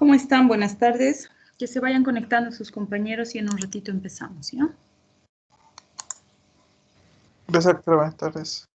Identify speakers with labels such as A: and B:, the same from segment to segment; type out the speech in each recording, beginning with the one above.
A: ¿Cómo están? Buenas tardes. Que se vayan conectando sus compañeros y en un ratito empezamos, ¿ya?
B: Gracias, doctora. Buenas tardes.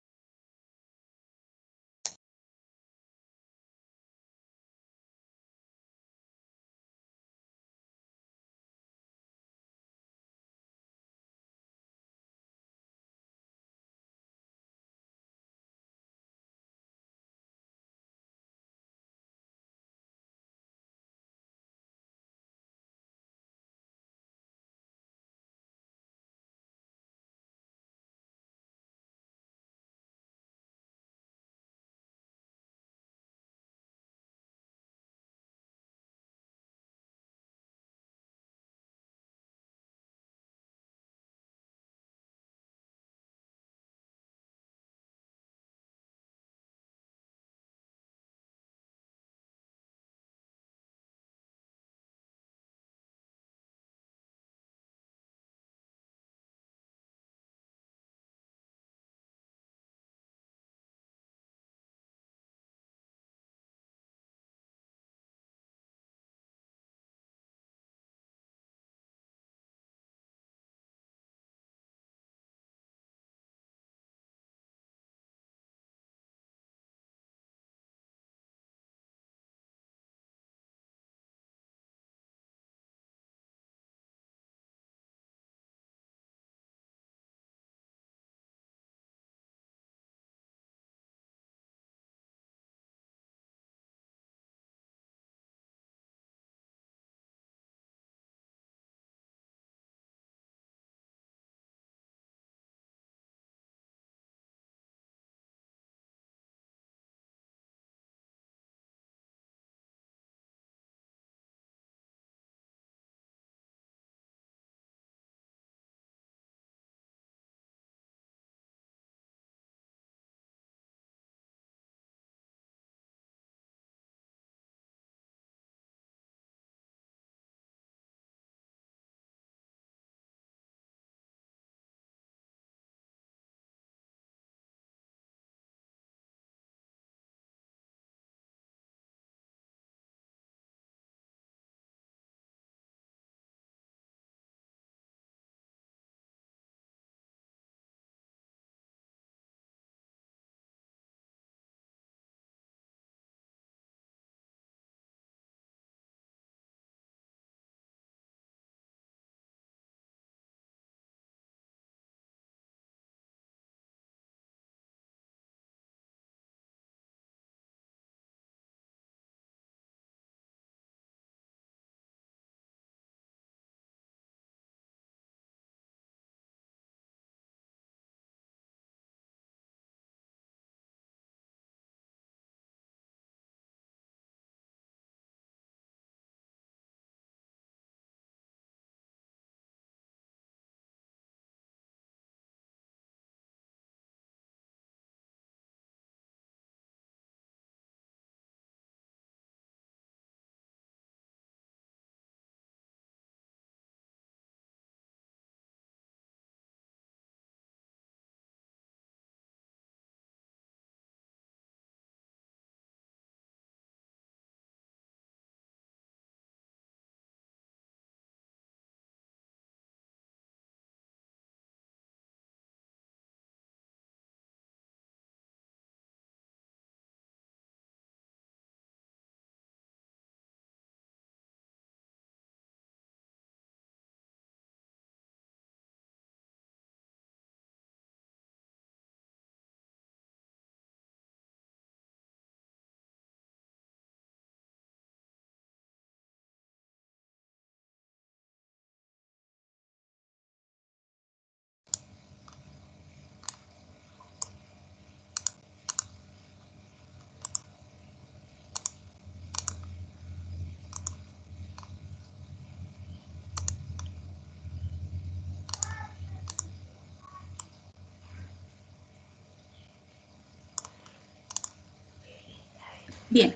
A: Bien.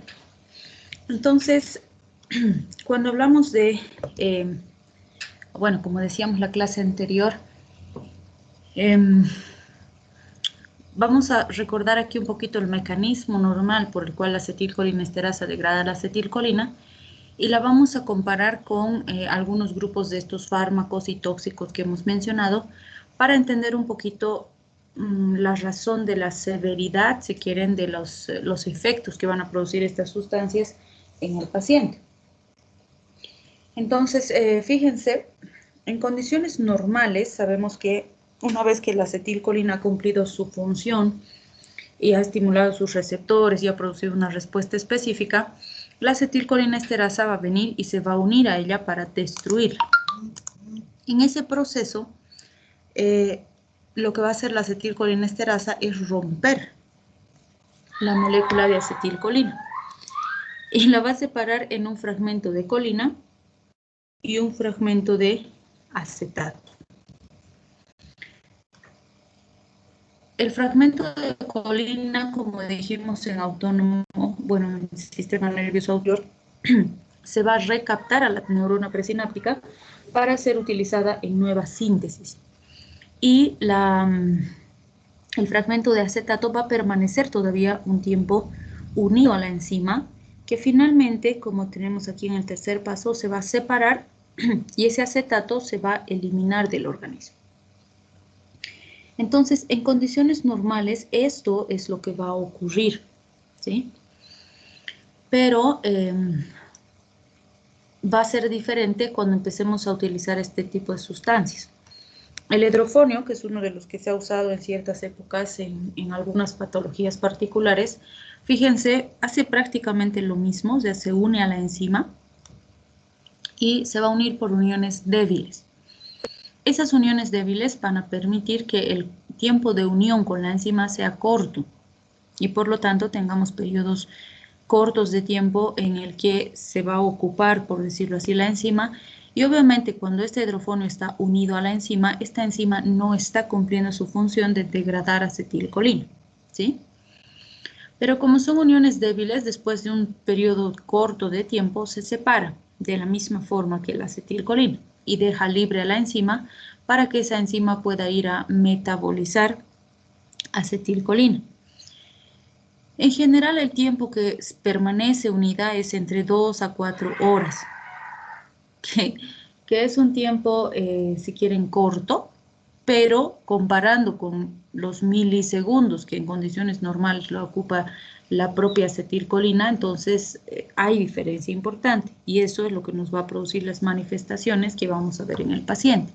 A: Entonces, cuando hablamos de, bueno, como decíamos la clase anterior, vamos a recordar aquí un poquito el mecanismo normal por el cual la acetilcolinesterasa degrada la acetilcolina y la vamos a comparar con algunos grupos de estos fármacos y tóxicos que hemos mencionado para entender un poquito la razón de la severidad, si quieren, de los efectos que van a producir estas sustancias en el paciente. Entonces, fíjense, en condiciones normales sabemos que una vez que la acetilcolina ha cumplido su función y ha estimulado sus receptores y ha producido una respuesta específica, la acetilcolina esterasa va a venir y se va a unir a ella para destruirla. En ese proceso, lo que va a hacer la acetilcolina esterasa es romper la molécula de acetilcolina y la va a separar en un fragmento de colina y un fragmento de acetato. El fragmento de colina, como dijimos en autónomo, bueno, en el sistema nervioso autor, se va a recaptar a la neurona presináptica para ser utilizada en nueva síntesis. Y el fragmento de acetato va a permanecer todavía un tiempo unido a la enzima, que finalmente, como tenemos aquí en el tercer paso, se va a separar y ese acetato se va a eliminar del organismo. Entonces, en condiciones normales, esto es lo que va a ocurrir, ¿sí? Pero va a ser diferente cuando empecemos a utilizar este tipo de sustancias. El hidrofonio, que es uno de los que se ha usado en ciertas épocas en algunas patologías particulares, fíjense, hace prácticamente lo mismo, o sea, se une a la enzima y se va a unir por uniones débiles. Esas uniones débiles van a permitir que el tiempo de unión con la enzima sea corto y por lo tanto tengamos periodos cortos de tiempo en el que se va a ocupar, por decirlo así, la enzima. Y obviamente cuando este hidrofonio está unido a la enzima, esta enzima no está cumpliendo su función de degradar acetilcolina, ¿sí? Pero como son uniones débiles, después de un periodo corto de tiempo se separa de la misma forma que la acetilcolina y deja libre a la enzima para que esa enzima pueda ir a metabolizar acetilcolina. En general, el tiempo que permanece unida es entre 2 a 4 horas, que es un tiempo, si quieren, corto, pero comparando con los milisegundos que en condiciones normales lo ocupa la propia acetilcolina, entonces hay diferencia importante y eso es lo que nos va a producir las manifestaciones que vamos a ver en el paciente.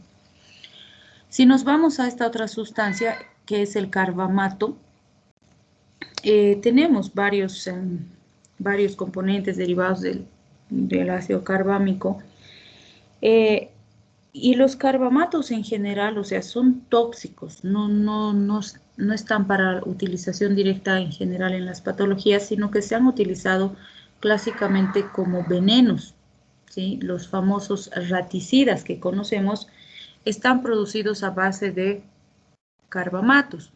A: Si nos vamos a esta otra sustancia, que es el carbamato, tenemos varios componentes derivados del ácido carbámico y los carbamatos en general, o sea, son tóxicos, no están para utilización directa en general en las patologías, sino que se han utilizado clásicamente como venenos, ¿sí? Los famosos raticidas que conocemos están producidos a base de carbamatos.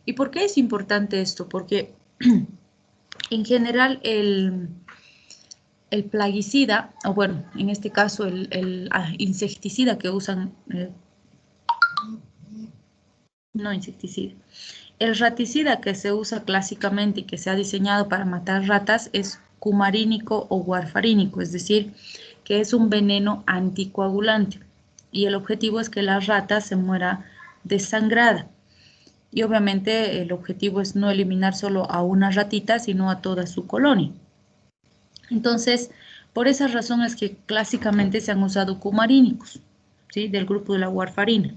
A: ¿Y por qué es importante esto? Porque en general el plaguicida, o bueno, en este caso el insecticida que usan, no insecticida, el raticida que se usa clásicamente y que se ha diseñado para matar ratas es cumarínico o warfarínico, es decir, que es un veneno anticoagulante y el objetivo es que la rata se muera desangrada. Y obviamente el objetivo es no eliminar solo a una ratita, sino a toda su colonia. Entonces, por esa razón es que clásicamente se han usado cumarínicos, ¿sí? Del grupo de la warfarina.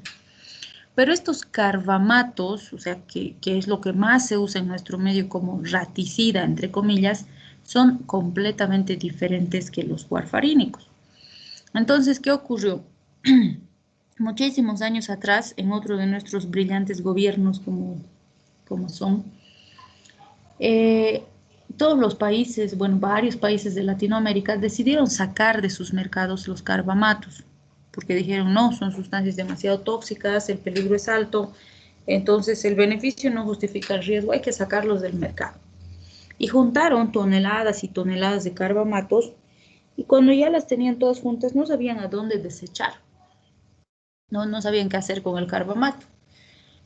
A: Pero estos carbamatos, o sea, que es lo que más se usa en nuestro medio como raticida, entre comillas, son completamente diferentes que los warfarínicos. Entonces, ¿qué ocurrió? Muchísimos años atrás, en otro de nuestros brillantes gobiernos como son, todos los países, bueno, varios países de Latinoamérica decidieron sacar de sus mercados los carbamatos, porque dijeron, no, son sustancias demasiado tóxicas, el peligro es alto, entonces el beneficio no justifica el riesgo, hay que sacarlos del mercado. Y juntaron toneladas y toneladas de carbamatos, y cuando ya las tenían todas juntas, no sabían a dónde desechar. No sabían qué hacer con el carbamato.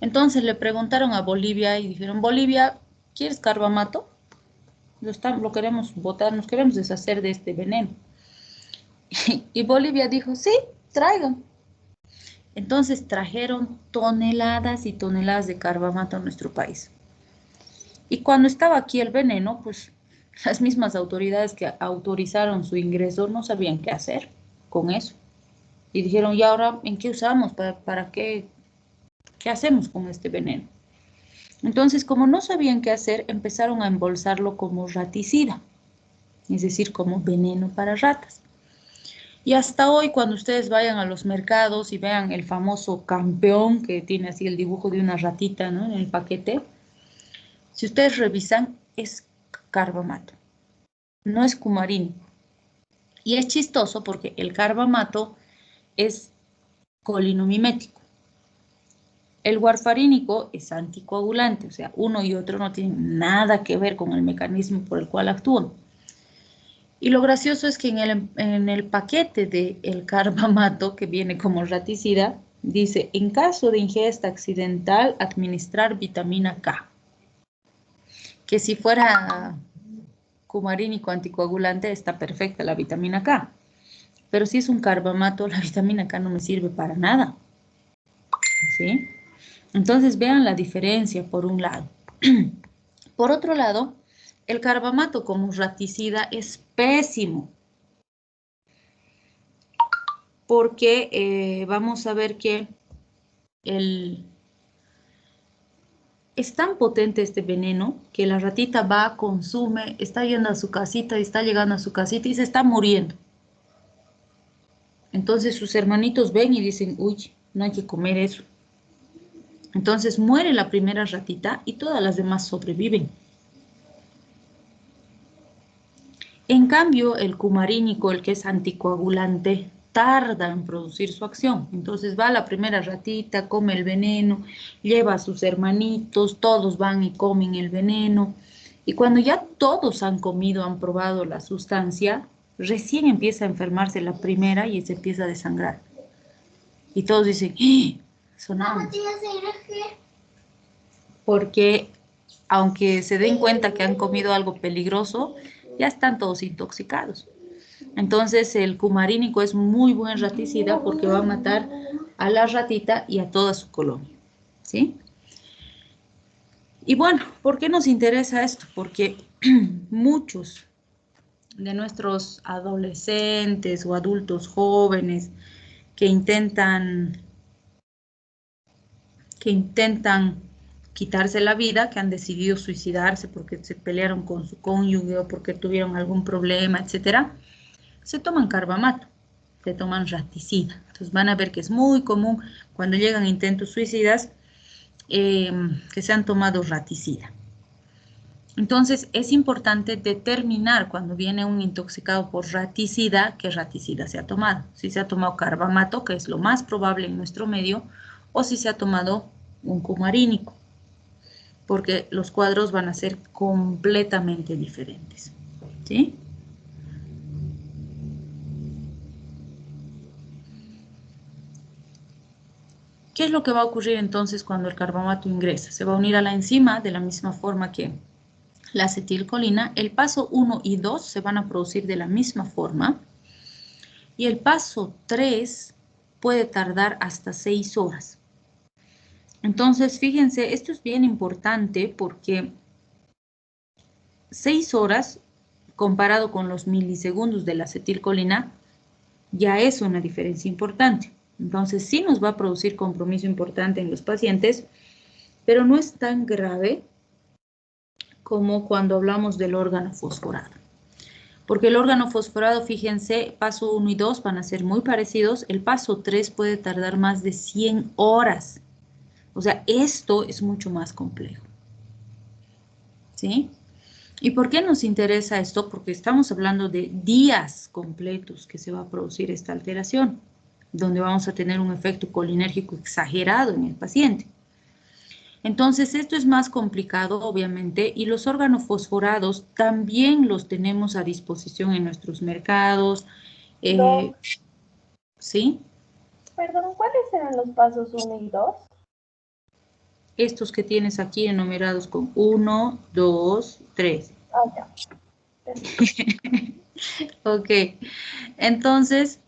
A: Entonces le preguntaron a Bolivia y dijeron, Bolivia, ¿quieres carbamato? Lo queremos botar, nos queremos deshacer de este veneno. Y Bolivia dijo, sí, traigan. Entonces trajeron toneladas y toneladas de carbamato a nuestro país. Y cuando estaba aquí el veneno, pues las mismas autoridades que autorizaron su ingreso no sabían qué hacer con eso. Y dijeron, ¿y ahora en qué usamos? ¿Para qué? ¿Qué hacemos con este veneno? Entonces, como no sabían qué hacer, empezaron a embolsarlo como raticida, es decir, como veneno para ratas. Y hasta hoy, cuando ustedes vayan a los mercados y vean el famoso campeón que tiene así el dibujo de una ratita, ¿no?, en el paquete, si ustedes revisan, es carbamato, no es cumarín. Y es chistoso porque el carbamato es colinomimético. El warfarínico es anticoagulante, o sea, uno y otro no tienen nada que ver con el mecanismo por el cual actúan. Y lo gracioso es que en el paquete del carbamato, que viene como raticida, dice, en caso de ingesta accidental, administrar vitamina K. Que si fuera cumarínico anticoagulante, está perfecta la vitamina K. Pero si es un carbamato, la vitamina K no me sirve para nada. ¿Sí? Entonces vean la diferencia por un lado. Por otro lado, el carbamato como raticida es pésimo. Porque vamos a ver que es tan potente este veneno que la ratita va, consume, está yendo a su casita y está llegando a su casita y se está muriendo. Entonces sus hermanitos ven y dicen, uy, no hay que comer eso. Entonces muere la primera ratita y todas las demás sobreviven. En cambio, el cumarínico, el que es anticoagulante, tarda en producir su acción. Entonces va la primera ratita, come el veneno, lleva a sus hermanitos, todos van y comen el veneno. Y cuando ya todos han comido, han probado la sustancia, recién empieza a enfermarse la primera y se empieza a desangrar. Y todos dicen, ¡ah! Sonamos. Porque aunque se den cuenta que han comido algo peligroso, ya están todos intoxicados. Entonces el cumarínico es muy buen raticida porque va a matar a la ratita y a toda su colonia, ¿sí? Y bueno, ¿por qué nos interesa esto? Porque muchos de nuestros adolescentes o adultos jóvenes que intentan quitarse la vida, que han decidido suicidarse porque se pelearon con su cónyuge o porque tuvieron algún problema, etcétera, se toman carbamato, se toman raticida. Entonces van a ver que es muy común cuando llegan intentos suicidas que se han tomado raticida. Entonces es importante determinar cuando viene un intoxicado por raticida, qué raticida se ha tomado. Si se ha tomado carbamato, que es lo más probable en nuestro medio, o si se ha tomado un cumarínico, porque los cuadros van a ser completamente diferentes, ¿sí? ¿Qué es lo que va a ocurrir entonces cuando el carbamato ingresa? Se va a unir a la enzima de la misma forma que la acetilcolina. El paso 1 y 2 se van a producir de la misma forma. Y el paso 3 puede tardar hasta 6 horas. Entonces, fíjense, esto es bien importante porque 6 horas, comparado con los milisegundos de la acetilcolina, ya es una diferencia importante. Entonces, sí nos va a producir compromiso importante en los pacientes, pero no es tan grave como cuando hablamos del órgano fosforado. Porque el órgano fosforado, fíjense, paso 1 y 2 van a ser muy parecidos. El paso 3 puede tardar más de 100 horas. O sea, esto es mucho más complejo. ¿Sí? ¿Y por qué nos interesa esto? Porque estamos hablando de días completos que se va a producir esta alteración, donde vamos a tener un efecto colinérgico exagerado en el paciente. Entonces, esto es más complicado, obviamente, y los órganos fosforados también los tenemos a disposición en nuestros mercados. ¿Sí?
C: Perdón, ¿cuáles eran los pasos 1 y 2?
A: Estos que tienes aquí enumerados con 1, 2, 3.
C: Ah, ya.
A: Ok. Entonces,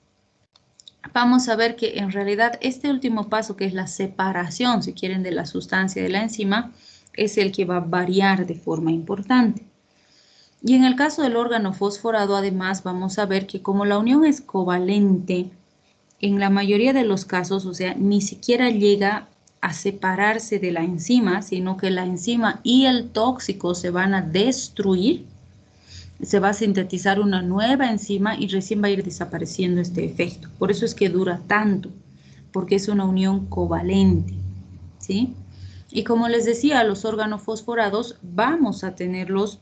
A: vamos a ver que en realidad este último paso, que es la separación, si quieren, de la sustancia de la enzima, es el que va a variar de forma importante. Y en el caso del órgano fosforado, además, vamos a ver que como la unión es covalente, en la mayoría de los casos, o sea, ni siquiera llega a separarse de la enzima, sino que la enzima y el tóxico se van a destruir, se va a sintetizar una nueva enzima y recién va a ir desapareciendo este efecto. Por eso es que dura tanto, porque es una unión covalente, ¿sí? Y como les decía, los órganos fosforados vamos a tenerlos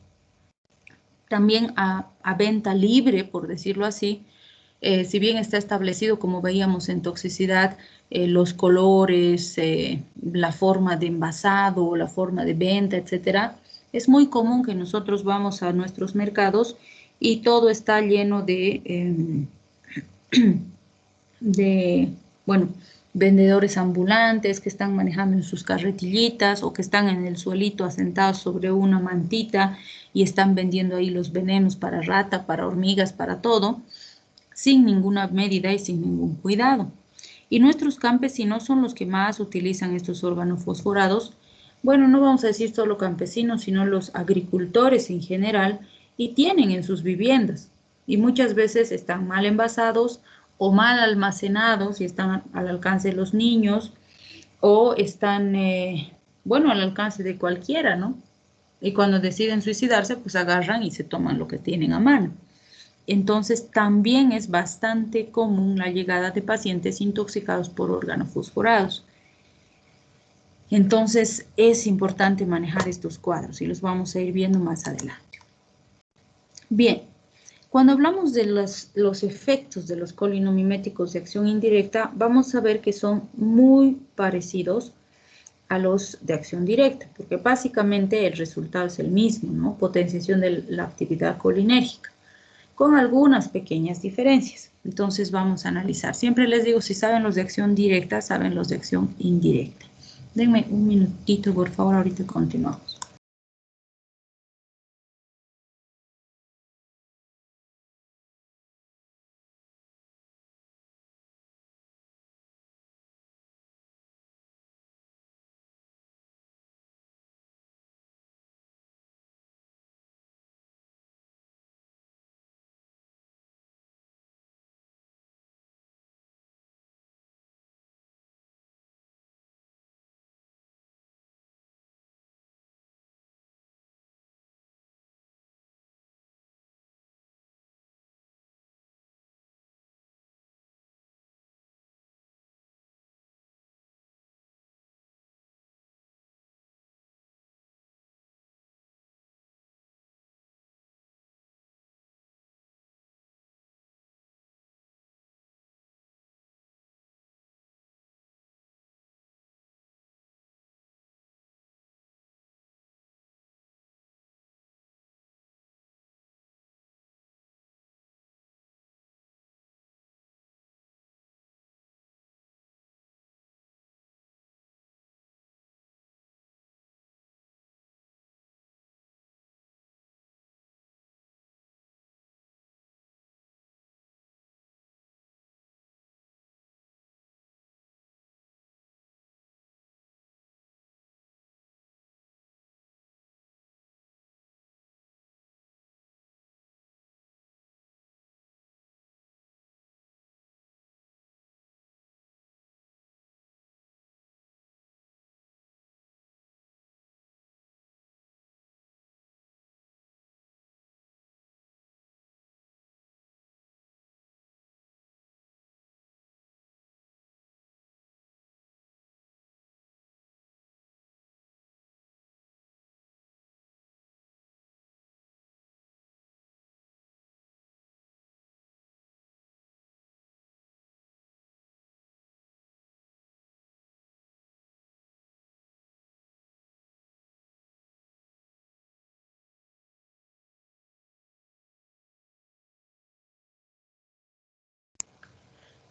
A: también a venta libre, por decirlo así. Si bien está establecido, como veíamos en toxicidad, los colores, la forma de envasado, la forma de venta, etcétera, es muy común que nosotros vamos a nuestros mercados y todo está lleno de, bueno, vendedores ambulantes que están manejando en sus carretillitas o que están en el suelito asentados sobre una mantita y están vendiendo ahí los venenos para rata, para hormigas, para todo, sin ninguna medida y sin ningún cuidado. Y nuestros campesinos son los que más utilizan estos órganos fosforados. Bueno, no vamos a decir solo campesinos, sino los agricultores en general, y tienen en sus viviendas. Y muchas veces están mal envasados o mal almacenados y están al alcance de los niños o están, bueno, al alcance de cualquiera, ¿no? Y cuando deciden suicidarse, pues agarran y se toman lo que tienen a mano. Entonces, también es bastante común la llegada de pacientes intoxicados por órganos fosforados. Entonces, es importante manejar estos cuadros y los vamos a ir viendo más adelante. Bien, cuando hablamos de los efectos de los colinomiméticos de acción indirecta, vamos a ver que son muy parecidos a los de acción directa, porque básicamente el resultado es el mismo, ¿no? Potenciación de la actividad colinérgica, con algunas pequeñas diferencias. Entonces vamos a analizar. Siempre les digo, si saben los de acción directa, saben los de acción indirecta. Denme un minutito, por favor, ahorita continuamos.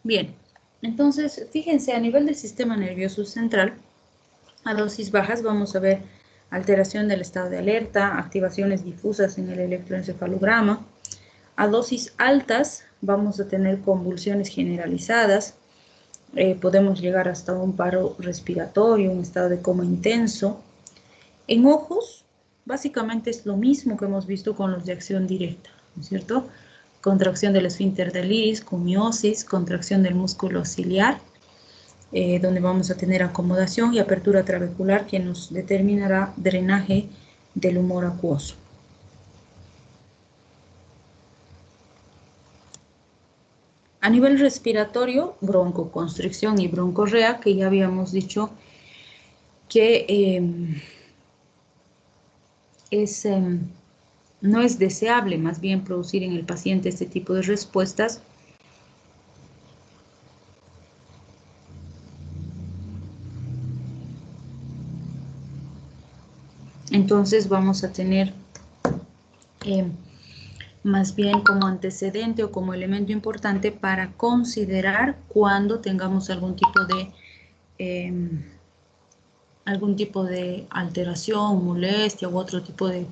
A: Bien, entonces fíjense, a nivel del sistema nervioso central, a dosis bajas vamos a ver alteración del estado de alerta, activaciones difusas en el electroencefalograma, A dosis altas vamos a tener convulsiones generalizadas, podemos llegar hasta un paro respiratorio, un estado de coma intenso. En ojos, básicamente es lo mismo que hemos visto con los de acción directa, ¿no es cierto? Contracción del esfínter del iris, con miosis, contracción del músculo ciliar, donde vamos a tener acomodación y apertura trabecular que nos determinará drenaje del humor acuoso. A nivel respiratorio, broncoconstricción y broncorrea, que ya habíamos dicho que no es deseable más bien producir en el paciente este tipo de respuestas. Entonces vamos a tener más bien como antecedente o como elemento importante para considerar cuando tengamos algún tipo de alteración, molestia u otro tipo de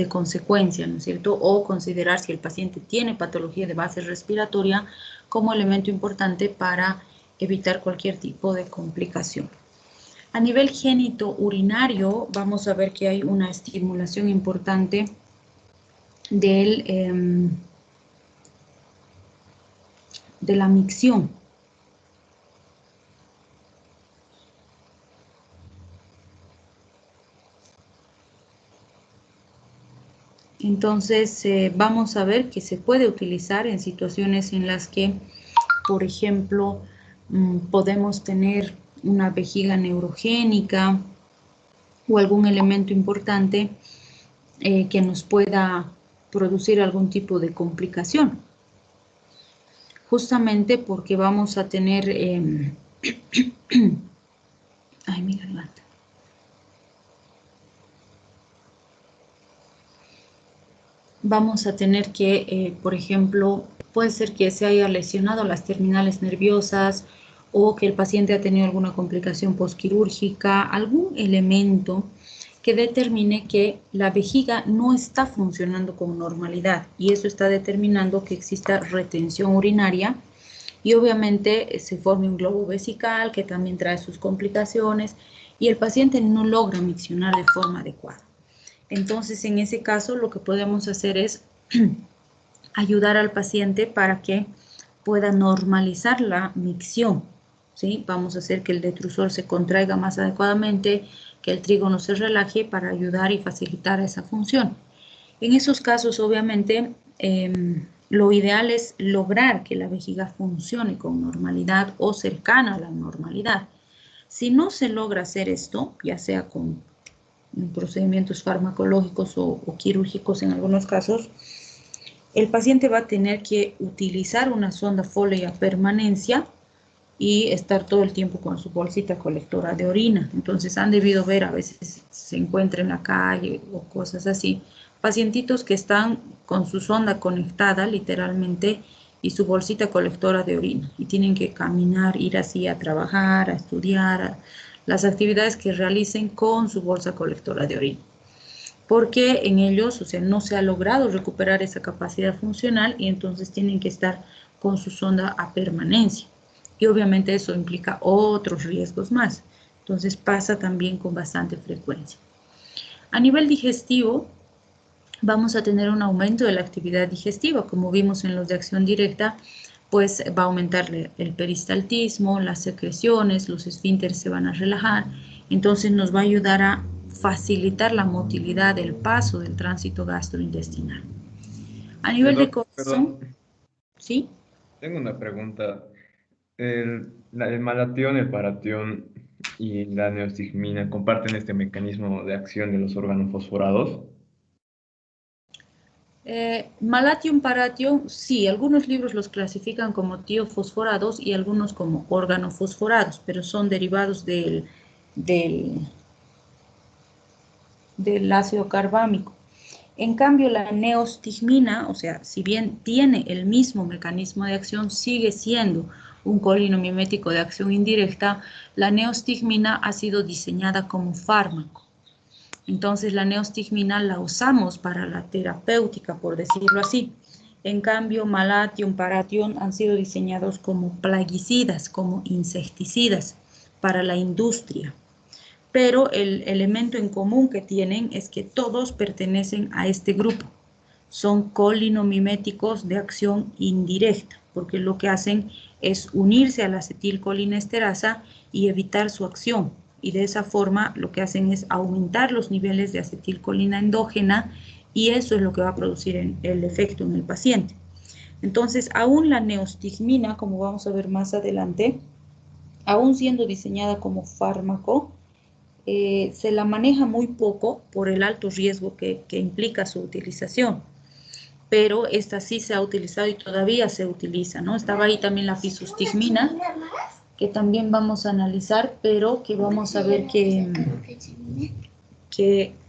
A: consecuencia, ¿no es cierto? O considerar si el paciente tiene patología de base respiratoria como elemento importante para evitar cualquier tipo de complicación. A nivel genitourinario, vamos a ver que hay una estimulación importante de la micción. Entonces, vamos a ver que se puede utilizar en situaciones en las que, por ejemplo, podemos tener una vejiga neurogénica o algún elemento importante que nos pueda producir algún tipo de complicación. Justamente porque vamos a tener... ay, mira, levanta. Vamos a tener que, por ejemplo, puede ser que se haya lesionado las terminales nerviosas o que el paciente ha tenido alguna complicación postquirúrgica, algún elemento que determine que la vejiga no está funcionando con normalidad y eso está determinando que exista retención urinaria y obviamente se forme un globo vesical que también trae sus complicaciones y el paciente no logra miccionar de forma adecuada. Entonces, en ese caso, lo que podemos hacer es ayudar al paciente para que pueda normalizar la micción, ¿sí? Vamos a hacer que el detrusor se contraiga más adecuadamente, que el trígono se relaje para ayudar y facilitar esa función. En esos casos, obviamente, lo ideal es lograr que la vejiga funcione con normalidad o cercana a la normalidad. Si no se logra hacer esto, ya sea con procedimientos farmacológicos o quirúrgicos en algunos casos, el paciente va a tener que utilizar una sonda Foley a permanencia y estar todo el tiempo con su bolsita colectora de orina. Entonces han debido ver, a veces se encuentra en la calle o cosas así, pacientitos que están con su sonda conectada literalmente y su bolsita colectora de orina y tienen que caminar, ir así a trabajar, a estudiar, las actividades que realicen con su bolsa colectora de orina. Porque en ellos, o sea, no se ha logrado recuperar esa capacidad funcional y entonces tienen que estar con su sonda a permanencia. Y obviamente eso implica otros riesgos más. Entonces pasa también con bastante frecuencia. A nivel digestivo, vamos a tener un aumento de la actividad digestiva, como vimos en los de acción directa, pues va a aumentar el peristaltismo, las secreciones, los esfínteres se van a relajar, entonces nos va a ayudar a facilitar la motilidad del paso del tránsito gastrointestinal. A nivel de corazón, ¿sí?
D: Tengo una pregunta. El malatión, el paratión y la neostigmina comparten este mecanismo de acción de los órganos fosforados.
A: Malatium, paratium, sí, algunos libros los clasifican como tiofosforados y algunos como organofosforados, pero son derivados del ácido carbámico. En cambio, la neostigmina, o sea, si bien tiene el mismo mecanismo de acción, sigue siendo un colinamimético de acción indirecta, la neostigmina ha sido diseñada como fármaco. Entonces, la neostigmina la usamos para la terapéutica, por decirlo así. En cambio, Malathion, Parathion han sido diseñados como plaguicidas, como insecticidas para la industria. Pero el elemento en común que tienen es que todos pertenecen a este grupo. Son colinomiméticos de acción indirecta, porque lo que hacen es unirse a la acetilcolinesterasa y evitar su acción. Y de esa forma lo que hacen es aumentar los niveles de acetilcolina endógena y eso es lo que va a producir el efecto en el paciente. Entonces, aún la neostigmina, como vamos a ver más adelante, aún siendo diseñada como fármaco, se la maneja muy poco por el alto riesgo que implica su utilización. Pero esta sí se ha utilizado y todavía se utiliza, ¿no? Estaba ahí también la fisostigmina, que también vamos a analizar, pero que vamos a ver que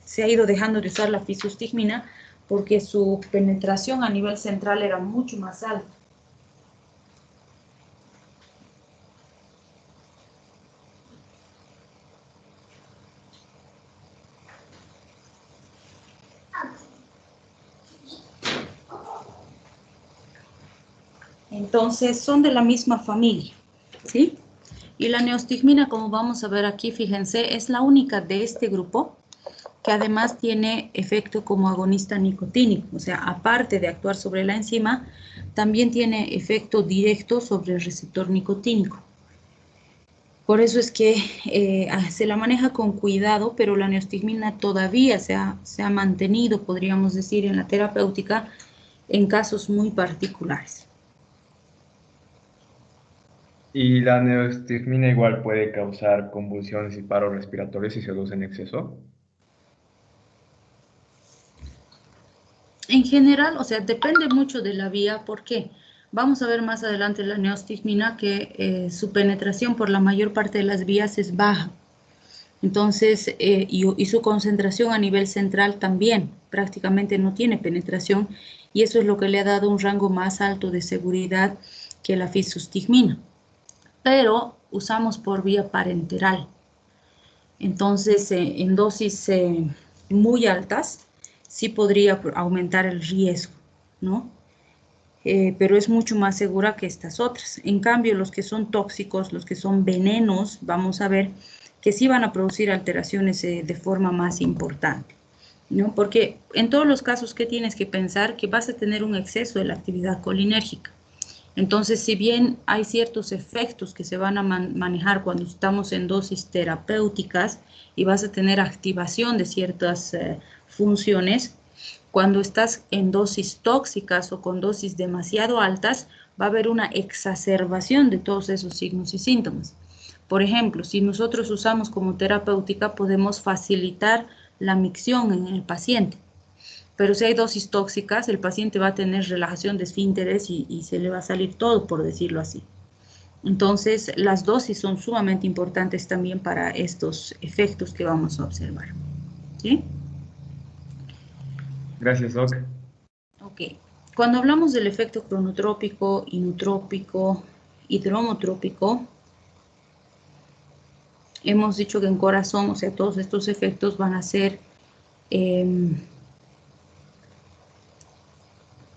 A: se ha ido dejando de usar la fisostigmina porque su penetración a nivel central era mucho más alta. Entonces, son de la misma familia, ¿sí? Y la neostigmina, como vamos a ver aquí, fíjense, es la única de este grupo que además tiene efecto como agonista nicotínico, o sea, aparte de actuar sobre la enzima, también tiene efecto directo sobre el receptor nicotínico. Por eso es que se la maneja con cuidado, pero la neostigmina todavía se ha mantenido, podríamos decir, en la terapéutica en casos muy particulares.
D: ¿Y la neostigmina igual puede causar convulsiones y paros respiratorios si se usa en exceso?
A: En general, o sea, depende mucho de la vía. ¿Por qué? Vamos a ver más adelante la neostigmina que su penetración por la mayor parte de las vías es baja. Entonces, y su concentración a nivel central también prácticamente no tiene penetración y eso es lo que le ha dado un rango más alto de seguridad que la fisostigmina. Pero usamos por vía parenteral. Entonces, en dosis muy altas, sí podría aumentar el riesgo, ¿no? Pero es mucho más segura que estas otras. En cambio, los que son tóxicos, los que son venenos, vamos a ver que sí van a producir alteraciones de forma más importante, ¿no? Porque en todos los casos que tienes que pensar que vas a tener un exceso de la actividad colinérgica. Entonces, si bien hay ciertos efectos que se van a manejar cuando estamos en dosis terapéuticas y vas a tener activación de ciertas funciones, cuando estás en dosis tóxicas o con dosis demasiado altas, va a haber una exacerbación de todos esos signos y síntomas. Por ejemplo, si nosotros usamos como terapéutica, podemos facilitar la micción en el paciente. Pero si hay dosis tóxicas, el paciente va a tener relajación de esfínteres y se le va a salir todo, por decirlo así. Entonces, las dosis son sumamente importantes también para estos efectos que vamos a observar. ¿Sí?
D: Gracias, Doc.
A: Ok. Cuando hablamos del efecto cronotrópico, inotrópico, hidromotrópico, hemos dicho que en corazón, o sea, todos estos efectos van a ser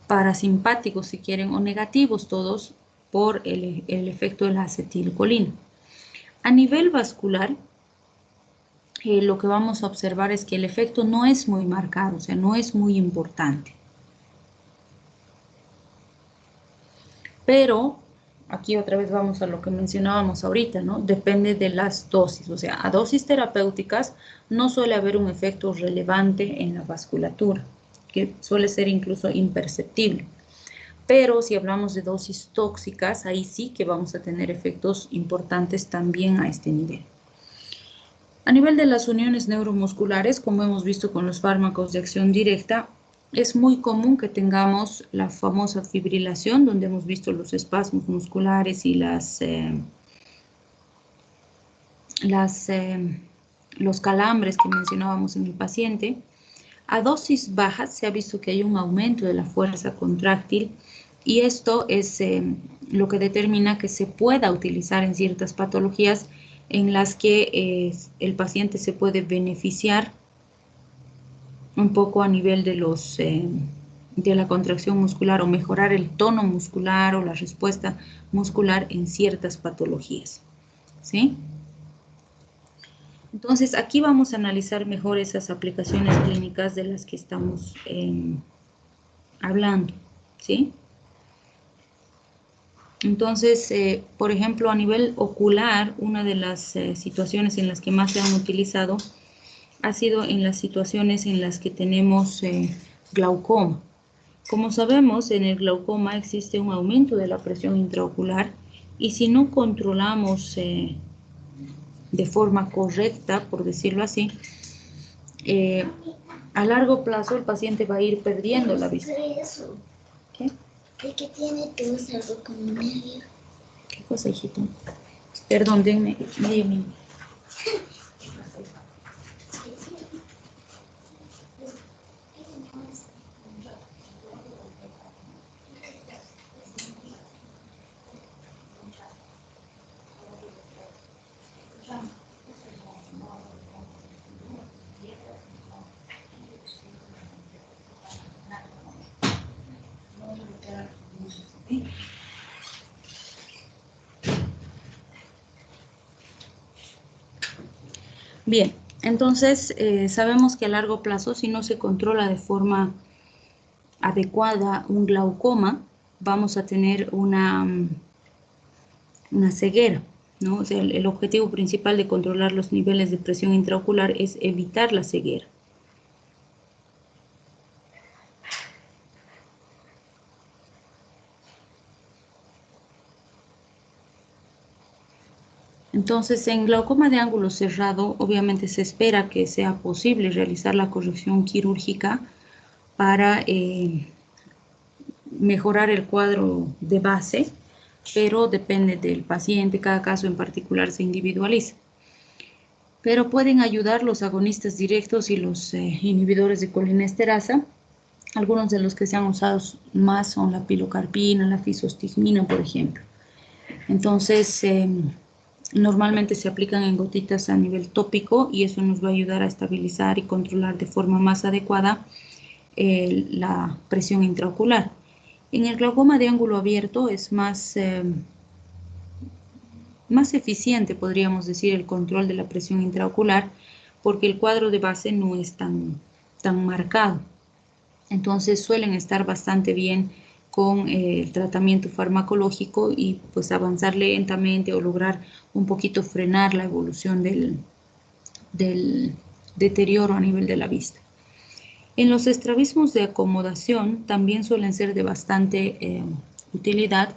A: parasimpáticos, si quieren, o negativos todos por el efecto de la acetilcolina. A nivel vascular, lo que vamos a observar es que el efecto no es muy marcado, o sea, no es muy importante. Pero, aquí otra vez vamos a lo que mencionábamos ahorita, ¿no? Depende de las dosis, o sea, a dosis terapéuticas no suele haber un efecto relevante en la vasculatura, que suele ser incluso imperceptible. Pero si hablamos de dosis tóxicas, ahí sí que vamos a tener efectos importantes también a este nivel. A nivel de las uniones neuromusculares, como hemos visto con los fármacos de acción directa, es muy común que tengamos la famosa fibrilación, donde hemos visto los espasmos musculares y los calambres que mencionábamos en el paciente. A dosis bajas se ha visto que hay un aumento de la fuerza contráctil y esto es lo que determina que se pueda utilizar en ciertas patologías en las que el paciente se puede beneficiar un poco a nivel de de la contracción muscular o mejorar el tono muscular o la respuesta muscular en ciertas patologías, ¿sí? Entonces, aquí vamos a analizar mejor esas aplicaciones clínicas de las que estamos hablando, ¿sí? Entonces, por ejemplo, a nivel ocular, una de las situaciones en las que más se han utilizado ha sido en las situaciones en las que tenemos glaucoma. Como sabemos, en el glaucoma existe un aumento de la presión intraocular y si no controlamos de forma correcta, por decirlo así, a largo plazo el paciente va a ir perdiendo la vista. ¿Qué?
E: El que tiene tos, algo como nervio.
A: ¿Qué cosa, hijito? Perdón, denme. Bien, entonces sabemos que a largo plazo, si no se controla de forma adecuada un glaucoma, vamos a tener una ceguera, ¿no? O sea, el objetivo principal de controlar los niveles de presión intraocular es evitar la ceguera. Entonces, en glaucoma de ángulo cerrado, obviamente se espera que sea posible realizar la corrección quirúrgica para mejorar el cuadro de base, pero depende del paciente, cada caso en particular se individualiza. Pero pueden ayudar los agonistas directos y los inhibidores de colinesterasa. Algunos de los que se han usado más son la pilocarpina, la fisostigmina, por ejemplo. Entonces, normalmente se aplican en gotitas a nivel tópico y eso nos va a ayudar a estabilizar y controlar de forma más adecuada la presión intraocular. En el glaucoma de ángulo abierto es más eficiente, podríamos decir, el control de la presión intraocular porque el cuadro de base no es tan marcado. Entonces suelen estar bastante bien con el tratamiento farmacológico y pues avanzar lentamente o lograr un poquito frenar la evolución del deterioro a nivel de la vista. En los estrabismos de acomodación también suelen ser de bastante utilidad.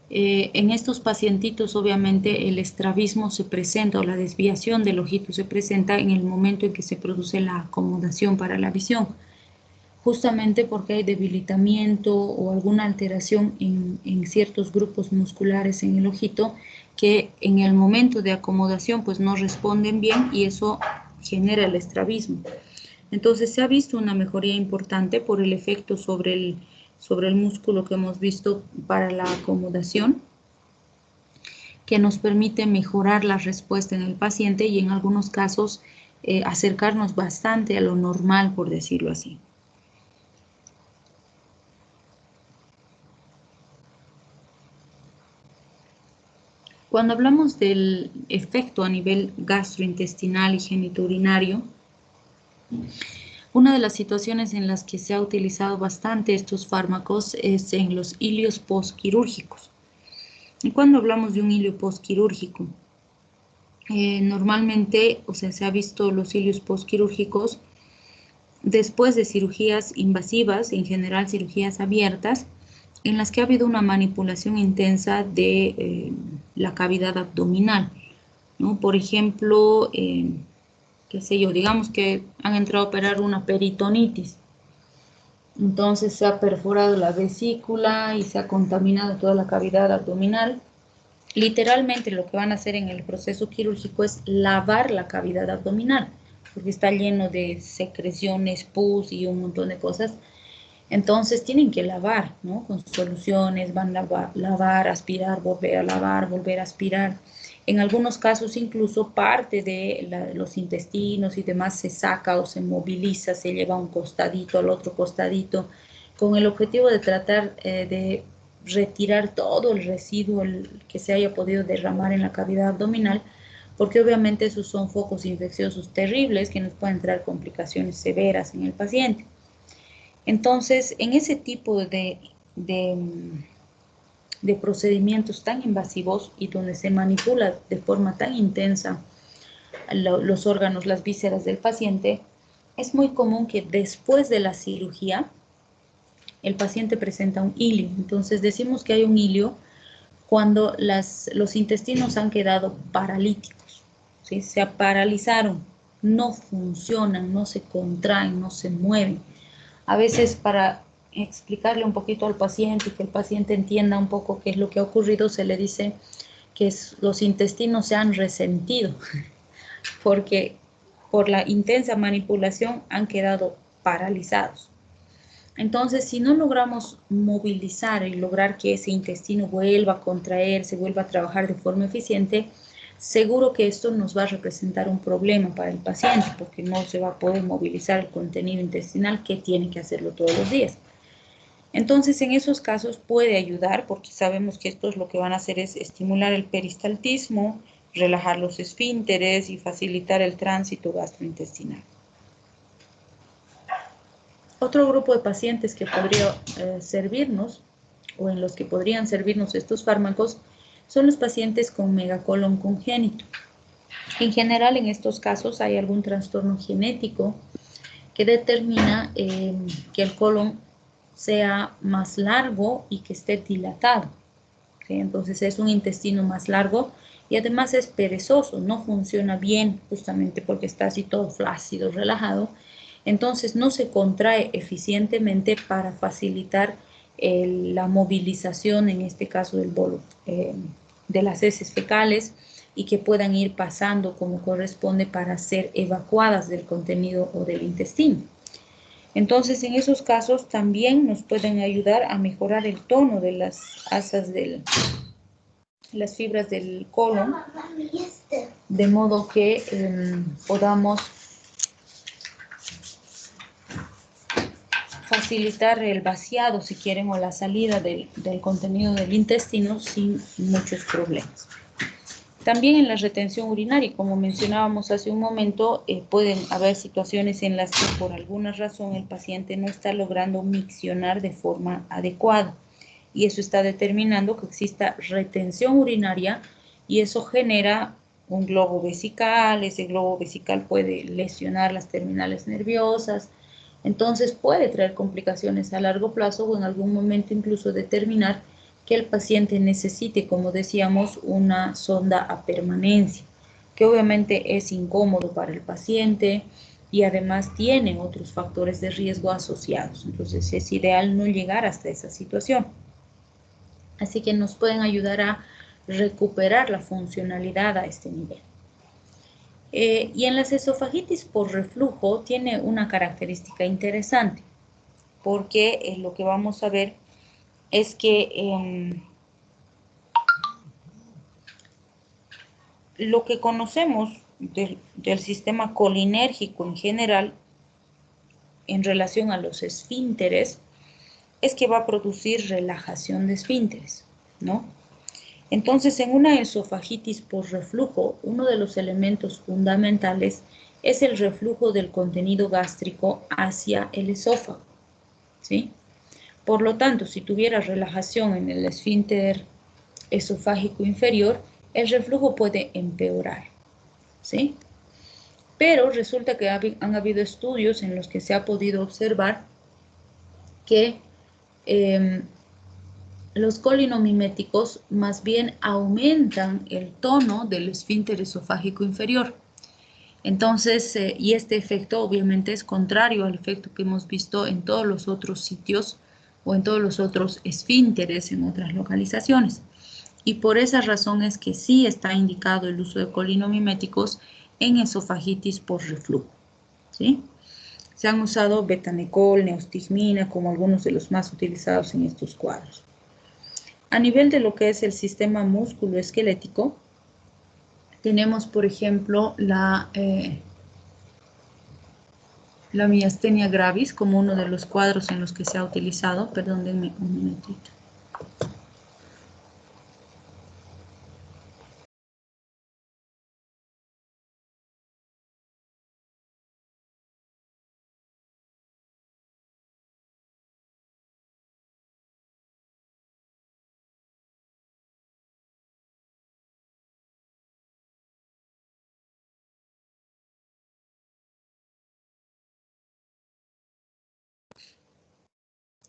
A: En estos pacientitos obviamente el estrabismo se presenta o la desviación del ojito se presenta en el momento en que se produce la acomodación para la visión, justamente porque hay debilitamiento o alguna alteración en ciertos grupos musculares en el ojito que en el momento de acomodación pues no responden bien y eso genera el estrabismo. Entonces se ha visto una mejoría importante por el efecto sobre el músculo que hemos visto para la acomodación, que nos permite mejorar la respuesta en el paciente y en algunos casos acercarnos bastante a lo normal, por decirlo así. Cuando hablamos del efecto a nivel gastrointestinal y genitourinario, una de las situaciones en las que se ha utilizado bastante estos fármacos es en los ilios postquirúrgicos. Y cuando hablamos de un ilio postquirúrgico, normalmente, o sea, se ha visto los ilios postquirúrgicos después de cirugías invasivas, en general cirugías abiertas, en las que ha habido una manipulación intensa de la cavidad abdominal, ¿no? Por ejemplo, qué sé yo, digamos que han entrado a operar una peritonitis. Entonces se ha perforado la vesícula y se ha contaminado toda la cavidad abdominal. Literalmente lo que van a hacer en el proceso quirúrgico es lavar la cavidad abdominal, porque está lleno de secreciones, pus y un montón de cosas. Entonces tienen que lavar, ¿no? Con soluciones, van a lavar, aspirar, volver a lavar, volver a aspirar. En algunos casos incluso parte de los intestinos y demás se saca o se moviliza, se lleva a un costadito, al otro costadito. con el objetivo de tratar de retirar todo el residuo que se haya podido derramar en la cavidad abdominal, porque obviamente esos son focos infecciosos terribles que nos pueden traer complicaciones severas en el paciente. Entonces, en ese tipo de procedimientos tan invasivos y donde se manipula de forma tan intensa los órganos, las vísceras del paciente, es muy común que después de la cirugía el paciente presenta un hilio. Entonces decimos que hay un hilio cuando los intestinos han quedado paralíticos, ¿sí? Se paralizaron, no funcionan, no se contraen, no se mueven. A veces, para explicarle un poquito al paciente y que el paciente entienda un poco qué es lo que ha ocurrido, se le dice que los intestinos se han resentido porque por la intensa manipulación han quedado paralizados. Entonces, si no logramos movilizar y lograr que ese intestino vuelva a contraerse, vuelva a trabajar de forma eficiente, seguro que esto nos va a representar un problema para el paciente, porque no se va a poder movilizar el contenido intestinal que tiene que hacerlo todos los días. Entonces, en esos casos puede ayudar, porque sabemos que estos lo que van a hacer es estimular el peristaltismo, relajar los esfínteres y facilitar el tránsito gastrointestinal. Otro grupo de pacientes que podría servirnos, o en los que podrían servirnos estos fármacos, son los pacientes con megacolon congénito. En general, en estos casos hay algún trastorno genético que determina que el colon sea más largo y que esté dilatado. ¿Sí? Entonces es un intestino más largo y además es perezoso, no funciona bien justamente porque está así todo flácido, relajado. Entonces no se contrae eficientemente para facilitar la movilización, en este caso del bolo, de las heces fecales, y que puedan ir pasando como corresponde para ser evacuadas del contenido o del intestino. Entonces, en esos casos también nos pueden ayudar a mejorar el tono de las asas las fibras del colon, de modo que podamos facilitar el vaciado, si quieren, o la salida del contenido del intestino sin muchos problemas. También en la retención urinaria, como mencionábamos hace un momento, pueden haber situaciones en las que por alguna razón el paciente no está logrando miccionar de forma adecuada. Y eso está determinando que exista retención urinaria y eso genera un globo vesical. Ese globo vesical puede lesionar las terminales nerviosas. Entonces puede traer complicaciones a largo plazo o en algún momento incluso determinar que el paciente necesite, como decíamos, una sonda a permanencia, que obviamente es incómodo para el paciente y además tiene otros factores de riesgo asociados. Entonces es ideal no llegar hasta esa situación. Así que nos pueden ayudar a recuperar la funcionalidad a este nivel. Y en las esofagitis por reflujo tiene una característica interesante, porque lo que vamos a ver es que lo que conocemos del sistema colinérgico en general en relación a los esfínteres es que va a producir relajación de esfínteres, ¿no? Entonces, en una esofagitis por reflujo, uno de los elementos fundamentales es el reflujo del contenido gástrico hacia el esófago, ¿sí? Por lo tanto, si tuviera relajación en el esfínter esofágico inferior, el reflujo puede empeorar, ¿sí? Pero resulta que han habido estudios en los que se ha podido observar que los colinomiméticos más bien aumentan el tono del esfínter esofágico inferior. Entonces, y este efecto obviamente es contrario al efecto que hemos visto en todos los otros sitios o en todos los otros esfínteres en otras localizaciones. Y por esa razón es que sí está indicado el uso de colinomiméticos en esofagitis por reflujo, ¿sí? Se han usado betanecol, neostigmina como algunos de los más utilizados en estos cuadros. A nivel de lo que es el sistema musculoesquelético, tenemos, por ejemplo, la la miastenia gravis como uno de los cuadros en los que se ha utilizado. Perdón, denme un minutito.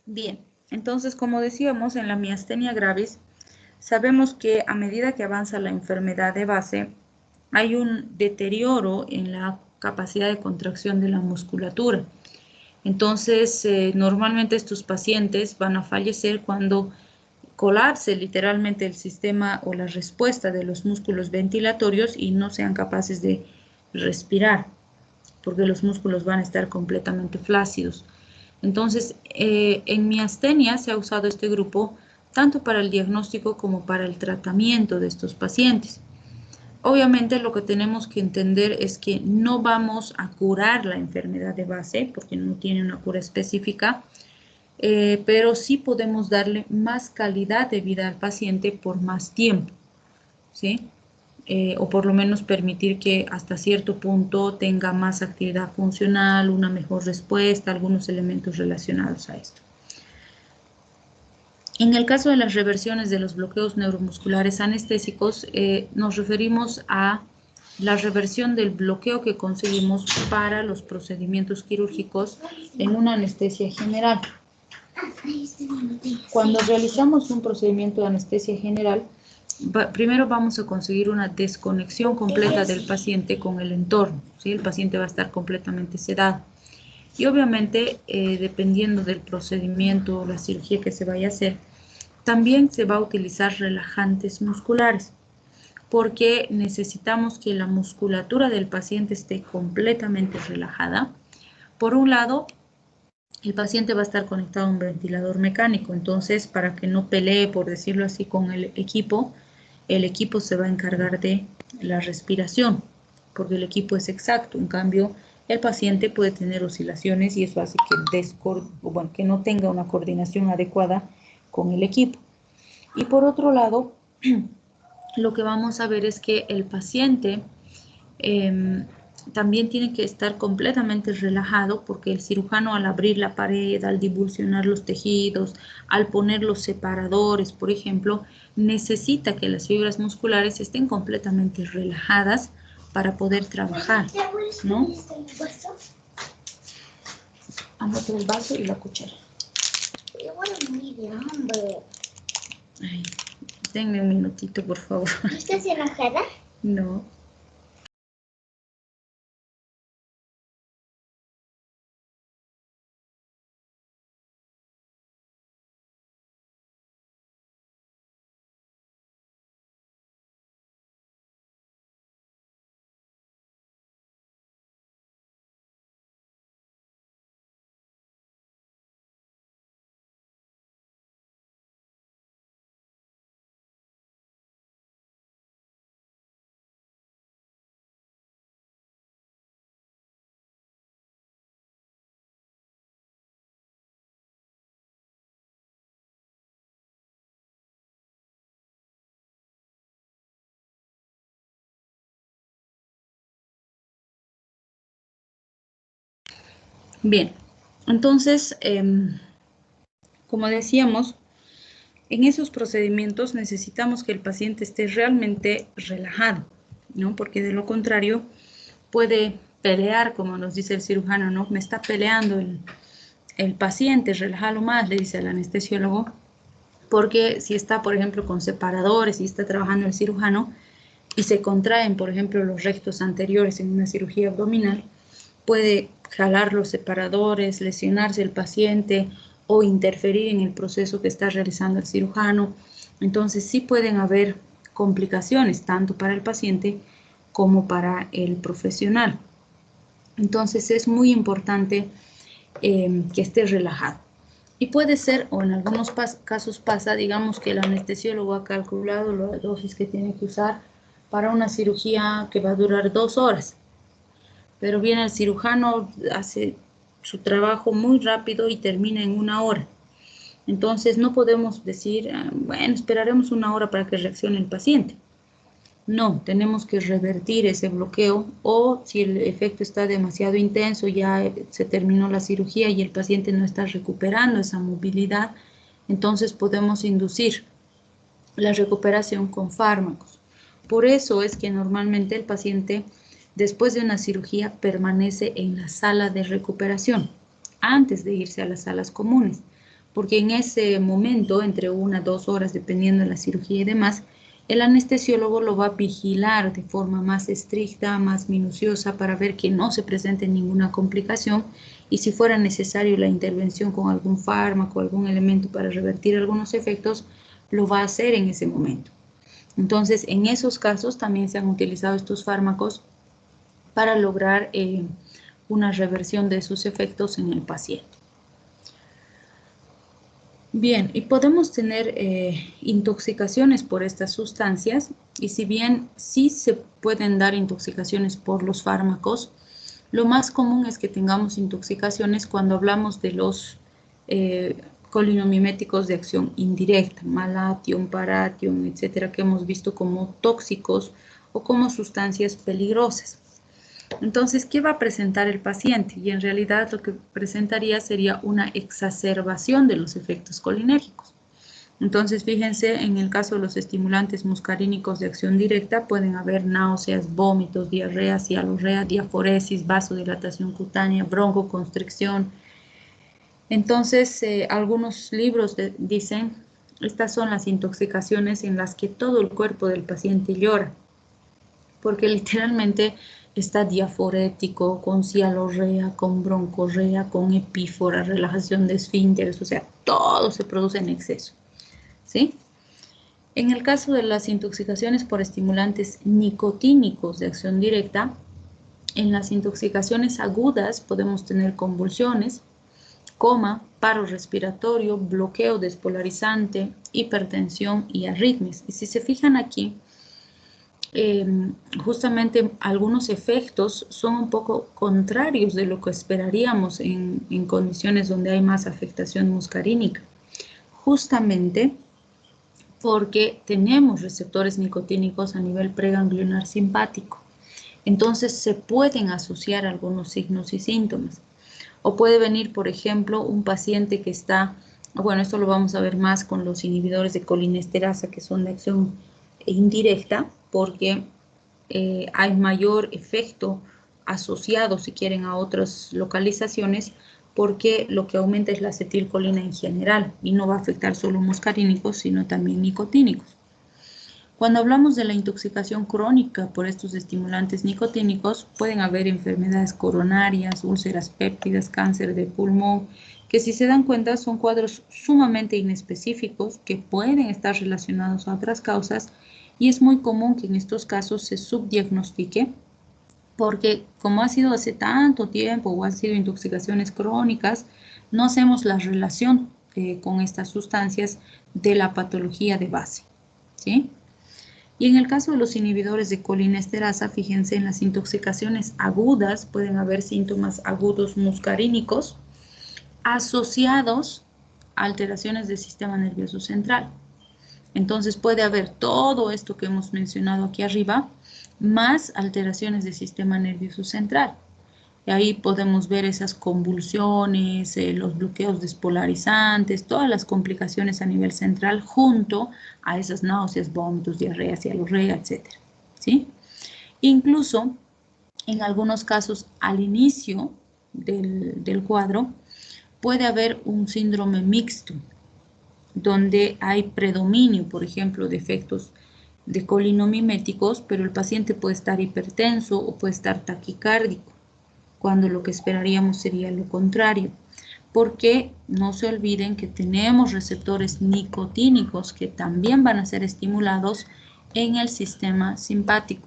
A: Bien, entonces, como decíamos, en la miastenia gravis, sabemos que a medida que avanza la enfermedad de base, hay un deterioro en la capacidad de contracción de la musculatura. Entonces, normalmente estos pacientes van a fallecer cuando colapse literalmente el sistema o la respuesta de los músculos ventilatorios y no sean capaces de respirar, porque los músculos van a estar completamente flácidos. Entonces, en miastenia se ha usado este grupo tanto para el diagnóstico como para el tratamiento de estos pacientes. Obviamente lo que tenemos que entender es que no vamos a curar la enfermedad de base porque no tiene una cura específica, pero sí podemos darle más calidad de vida al paciente por más tiempo, ¿sí? O por lo menos permitir que hasta cierto punto tenga más actividad funcional, una mejor respuesta, algunos elementos relacionados a esto. En el caso de las reversiones de los bloqueos neuromusculares anestésicos, nos referimos a la reversión del bloqueo que conseguimos para los procedimientos quirúrgicos en una anestesia general. Cuando realizamos un procedimiento de anestesia general, primero vamos a conseguir una desconexión completa del paciente con el entorno, ¿sí? El paciente va a estar completamente sedado. Y obviamente, dependiendo del procedimiento o la cirugía que se vaya a hacer, también se va a utilizar relajantes musculares, porque necesitamos que la musculatura del paciente esté completamente relajada. Por un lado, el paciente va a estar conectado a un ventilador mecánico, entonces para que no pelee, por decirlo así, con el equipo se va a encargar de la respiración, porque el equipo es exacto. En cambio, el paciente puede tener oscilaciones y eso hace que no tenga una coordinación adecuada con el equipo. Y por otro lado, lo que vamos a ver es que el paciente también tiene que estar completamente relajado, porque el cirujano, al abrir la pared, al divulsionar los tejidos, al poner los separadores, por ejemplo, necesita que las fibras musculares estén completamente relajadas para poder trabajar, ¿no? Ándate el vaso y la cuchara.
E: Yo voy a morir de hambre.
A: Ay, denme un minutito, por favor.
E: ¿Estás enojada?
A: No. Bien, entonces, como decíamos, en esos procedimientos necesitamos que el paciente esté realmente relajado, ¿no? Porque de lo contrario puede pelear, como nos dice el cirujano, ¿no? Me está peleando el paciente, relájalo más, le dice al anestesiólogo, porque si está, por ejemplo, con separadores y está trabajando el cirujano y se contraen, por ejemplo, los rectos anteriores en una cirugía abdominal, puede jalar los separadores, lesionarse el paciente o interferir en el proceso que está realizando el cirujano. Entonces sí pueden haber complicaciones tanto para el paciente como para el profesional. Entonces es muy importante que esté relajado. Y puede ser, o en algunos casos pasa, digamos que el anestesiólogo ha calculado la dosis que tiene que usar para una cirugía que va a durar 2 horas. Pero viene el cirujano, hace su trabajo muy rápido y termina en 1 hora. Entonces no podemos decir, bueno, esperaremos 1 hora para que reaccione el paciente. No, tenemos que revertir ese bloqueo, o si el efecto está demasiado intenso, ya se terminó la cirugía y el paciente no está recuperando esa movilidad, entonces podemos inducir la recuperación con fármacos. Por eso es que normalmente el paciente, después de una cirugía, permanece en la sala de recuperación antes de irse a las salas comunes, porque en ese momento, entre 1 a 2 horas, dependiendo de la cirugía y demás, el anestesiólogo lo va a vigilar de forma más estricta, más minuciosa, para ver que no se presente ninguna complicación, y si fuera necesario la intervención con algún fármaco, algún elemento para revertir algunos efectos, lo va a hacer en ese momento. Entonces, en esos casos también se han utilizado estos fármacos para lograr una reversión de sus efectos en el paciente. Bien, y podemos tener intoxicaciones por estas sustancias, y si bien sí se pueden dar intoxicaciones por los fármacos, lo más común es que tengamos intoxicaciones cuando hablamos de los colinomiméticos de acción indirecta, Malathion, Parathion, etcétera, que hemos visto como tóxicos o como sustancias peligrosas. Entonces, ¿qué va a presentar el paciente? Y en realidad lo que presentaría sería una exacerbación de los efectos colinérgicos. Entonces, fíjense, en el caso de los estimulantes muscarínicos de acción directa, pueden haber náuseas, vómitos, diarrea, cialorrea, diaforesis, vasodilatación cutánea, broncoconstricción. Entonces, algunos libros dicen, estas son las intoxicaciones en las que todo el cuerpo del paciente llora, porque literalmente está diaforético, con cialorrea, con broncorrea, con epífora, relajación de esfínteres, o sea, todo se produce en exceso, ¿sí? En el caso de las intoxicaciones por estimulantes nicotínicos de acción directa, en las intoxicaciones agudas podemos tener convulsiones, coma, paro respiratorio, bloqueo despolarizante, hipertensión y arritmias. Y si se fijan aquí, justamente algunos efectos son un poco contrarios de lo que esperaríamos en condiciones donde hay más afectación muscarínica, justamente porque tenemos receptores nicotínicos a nivel preganglionar simpático. Entonces se pueden asociar algunos signos y síntomas. O puede venir, por ejemplo, un paciente que está, bueno, esto lo vamos a ver más con los inhibidores de colinesterasa, que son de acción indirecta, porque hay mayor efecto asociado, si quieren, a otras localizaciones, porque lo que aumenta es la acetilcolina en general, y no va a afectar solo muscarínicos, sino también nicotínicos. Cuando hablamos de la intoxicación crónica por estos estimulantes nicotínicos, pueden haber enfermedades coronarias, úlceras péptidas, cáncer de pulmón, que si se dan cuenta son cuadros sumamente inespecíficos que pueden estar relacionados a otras causas, y es muy común que en estos casos se subdiagnostique, porque como ha sido hace tanto tiempo o han sido intoxicaciones crónicas, no hacemos la relación con estas sustancias de la patología de base, ¿sí? Y en el caso de los inhibidores de colinesterasa, fíjense, en las intoxicaciones agudas pueden haber síntomas agudos muscarínicos asociados a alteraciones del sistema nervioso central. Entonces puede haber todo esto que hemos mencionado aquí arriba, más alteraciones del sistema nervioso central. Y ahí podemos ver esas convulsiones, los bloqueos despolarizantes, todas las complicaciones a nivel central, junto a esas náuseas, vómitos, diarrea, cialorrea, etc. ¿Sí? Incluso, en algunos casos, al inicio del cuadro, puede haber un síndrome mixto, donde hay predominio, por ejemplo, de efectos de colinomiméticos, pero el paciente puede estar hipertenso o puede estar taquicárdico, cuando lo que esperaríamos sería lo contrario, porque no se olviden que tenemos receptores nicotínicos que también van a ser estimulados en el sistema simpático.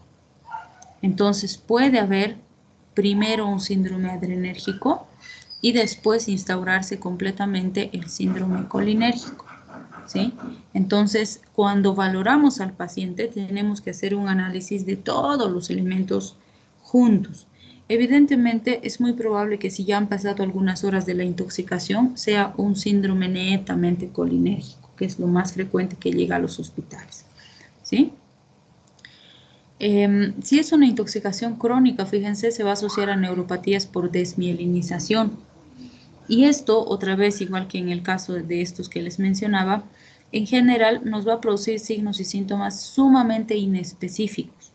A: Entonces puede haber primero un síndrome adrenérgico y después instaurarse completamente el síndrome colinérgico, ¿sí? Entonces, cuando valoramos al paciente, tenemos que hacer un análisis de todos los elementos juntos. Evidentemente, es muy probable que si ya han pasado algunas horas de la intoxicación, sea un síndrome netamente colinérgico, que es lo más frecuente que llega a los hospitales, ¿sí? Si es una intoxicación crónica, fíjense, se va a asociar a neuropatías por desmielinización. Y esto, otra vez, igual que en el caso de estos que les mencionaba, en general nos va a producir signos y síntomas sumamente inespecíficos,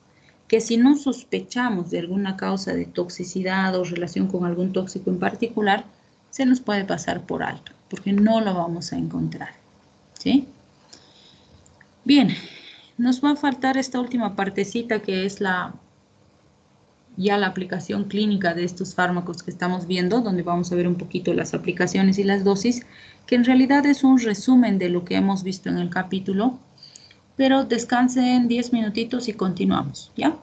A: que si no sospechamos de alguna causa de toxicidad o relación con algún tóxico en particular, se nos puede pasar por alto, porque no lo vamos a encontrar, ¿sí? Bien, nos va a faltar esta última partecita que es ya la aplicación clínica de estos fármacos que estamos viendo, donde vamos a ver un poquito las aplicaciones y las dosis, que en realidad es un resumen de lo que hemos visto en el capítulo, pero descansen 10 minutitos y continuamos, ¿ya?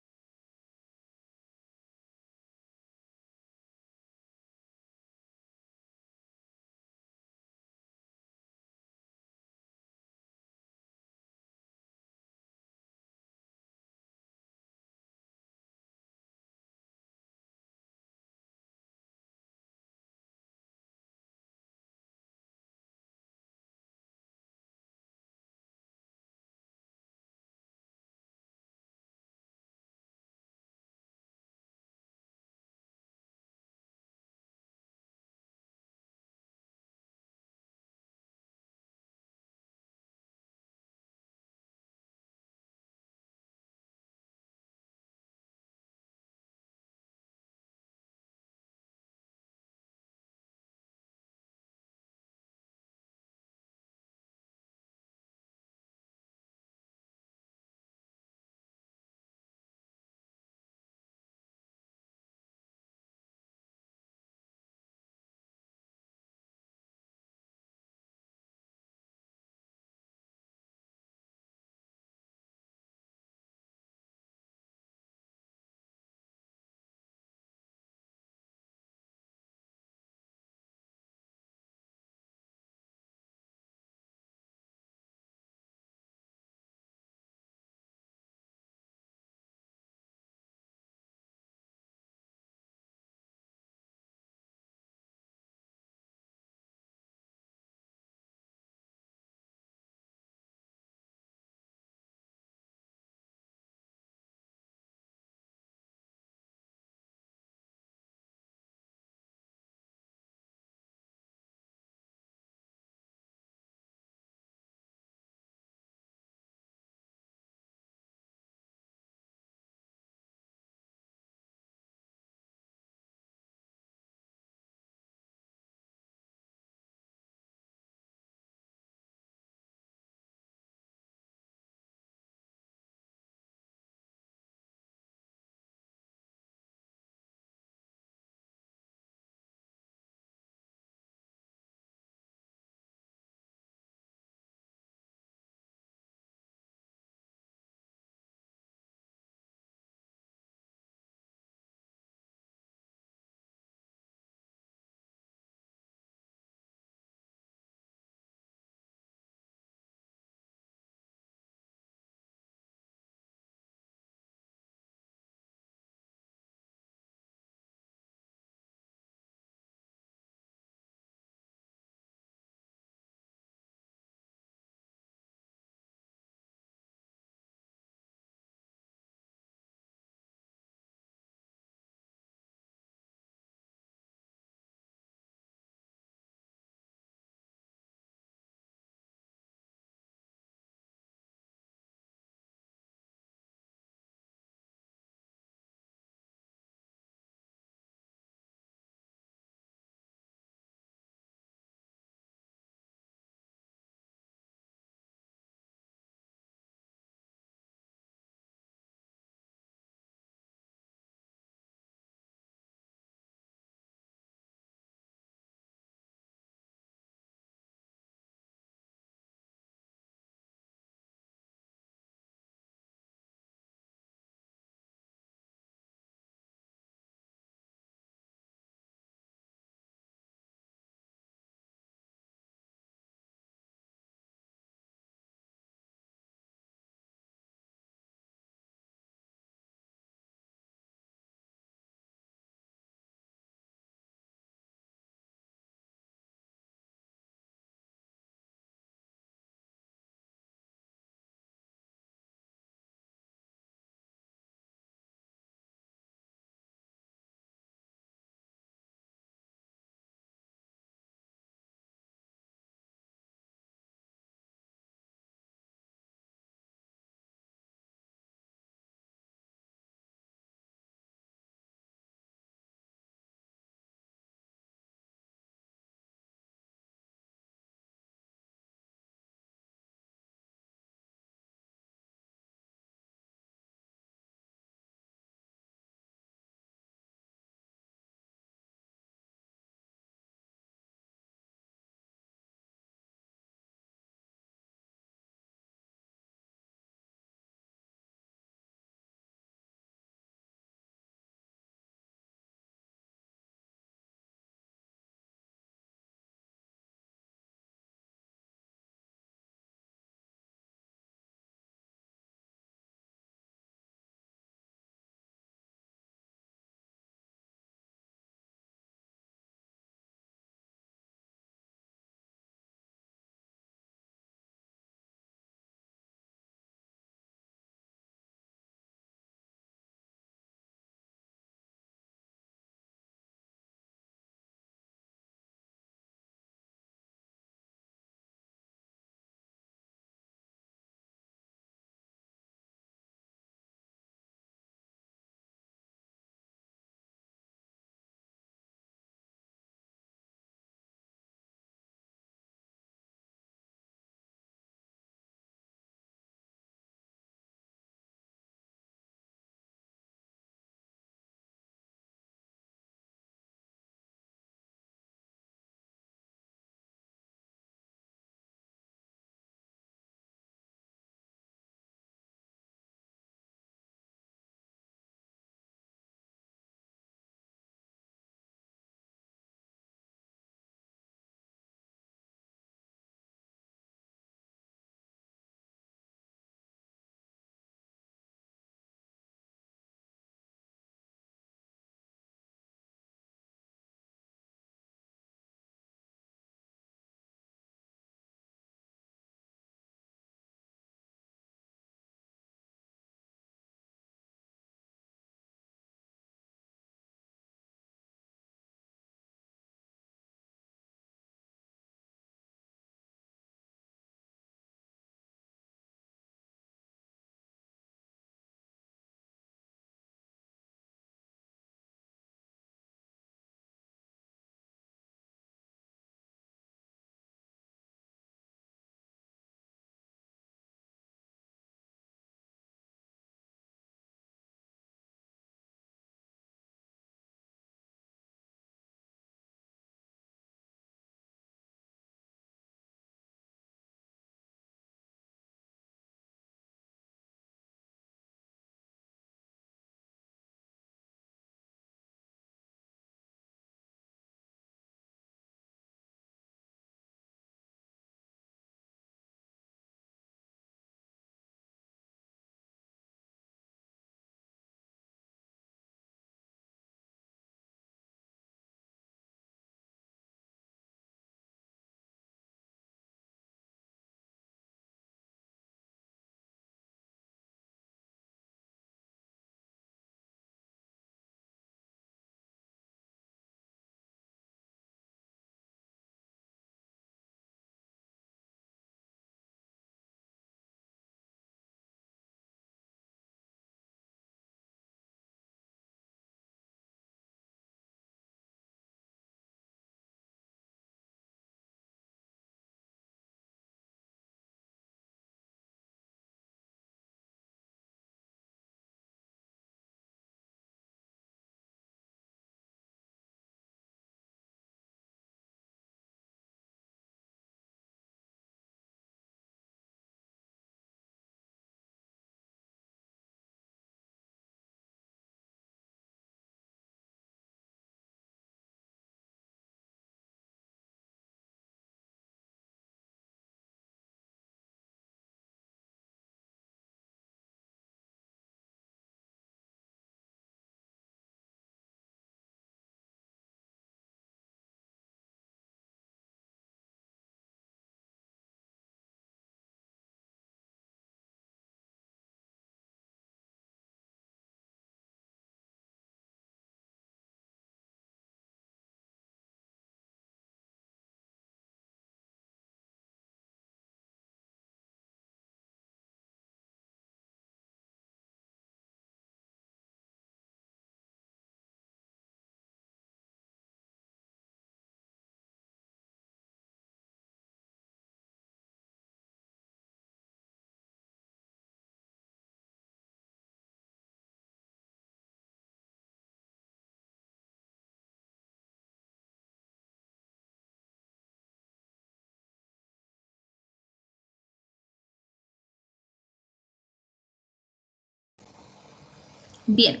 A: Bien,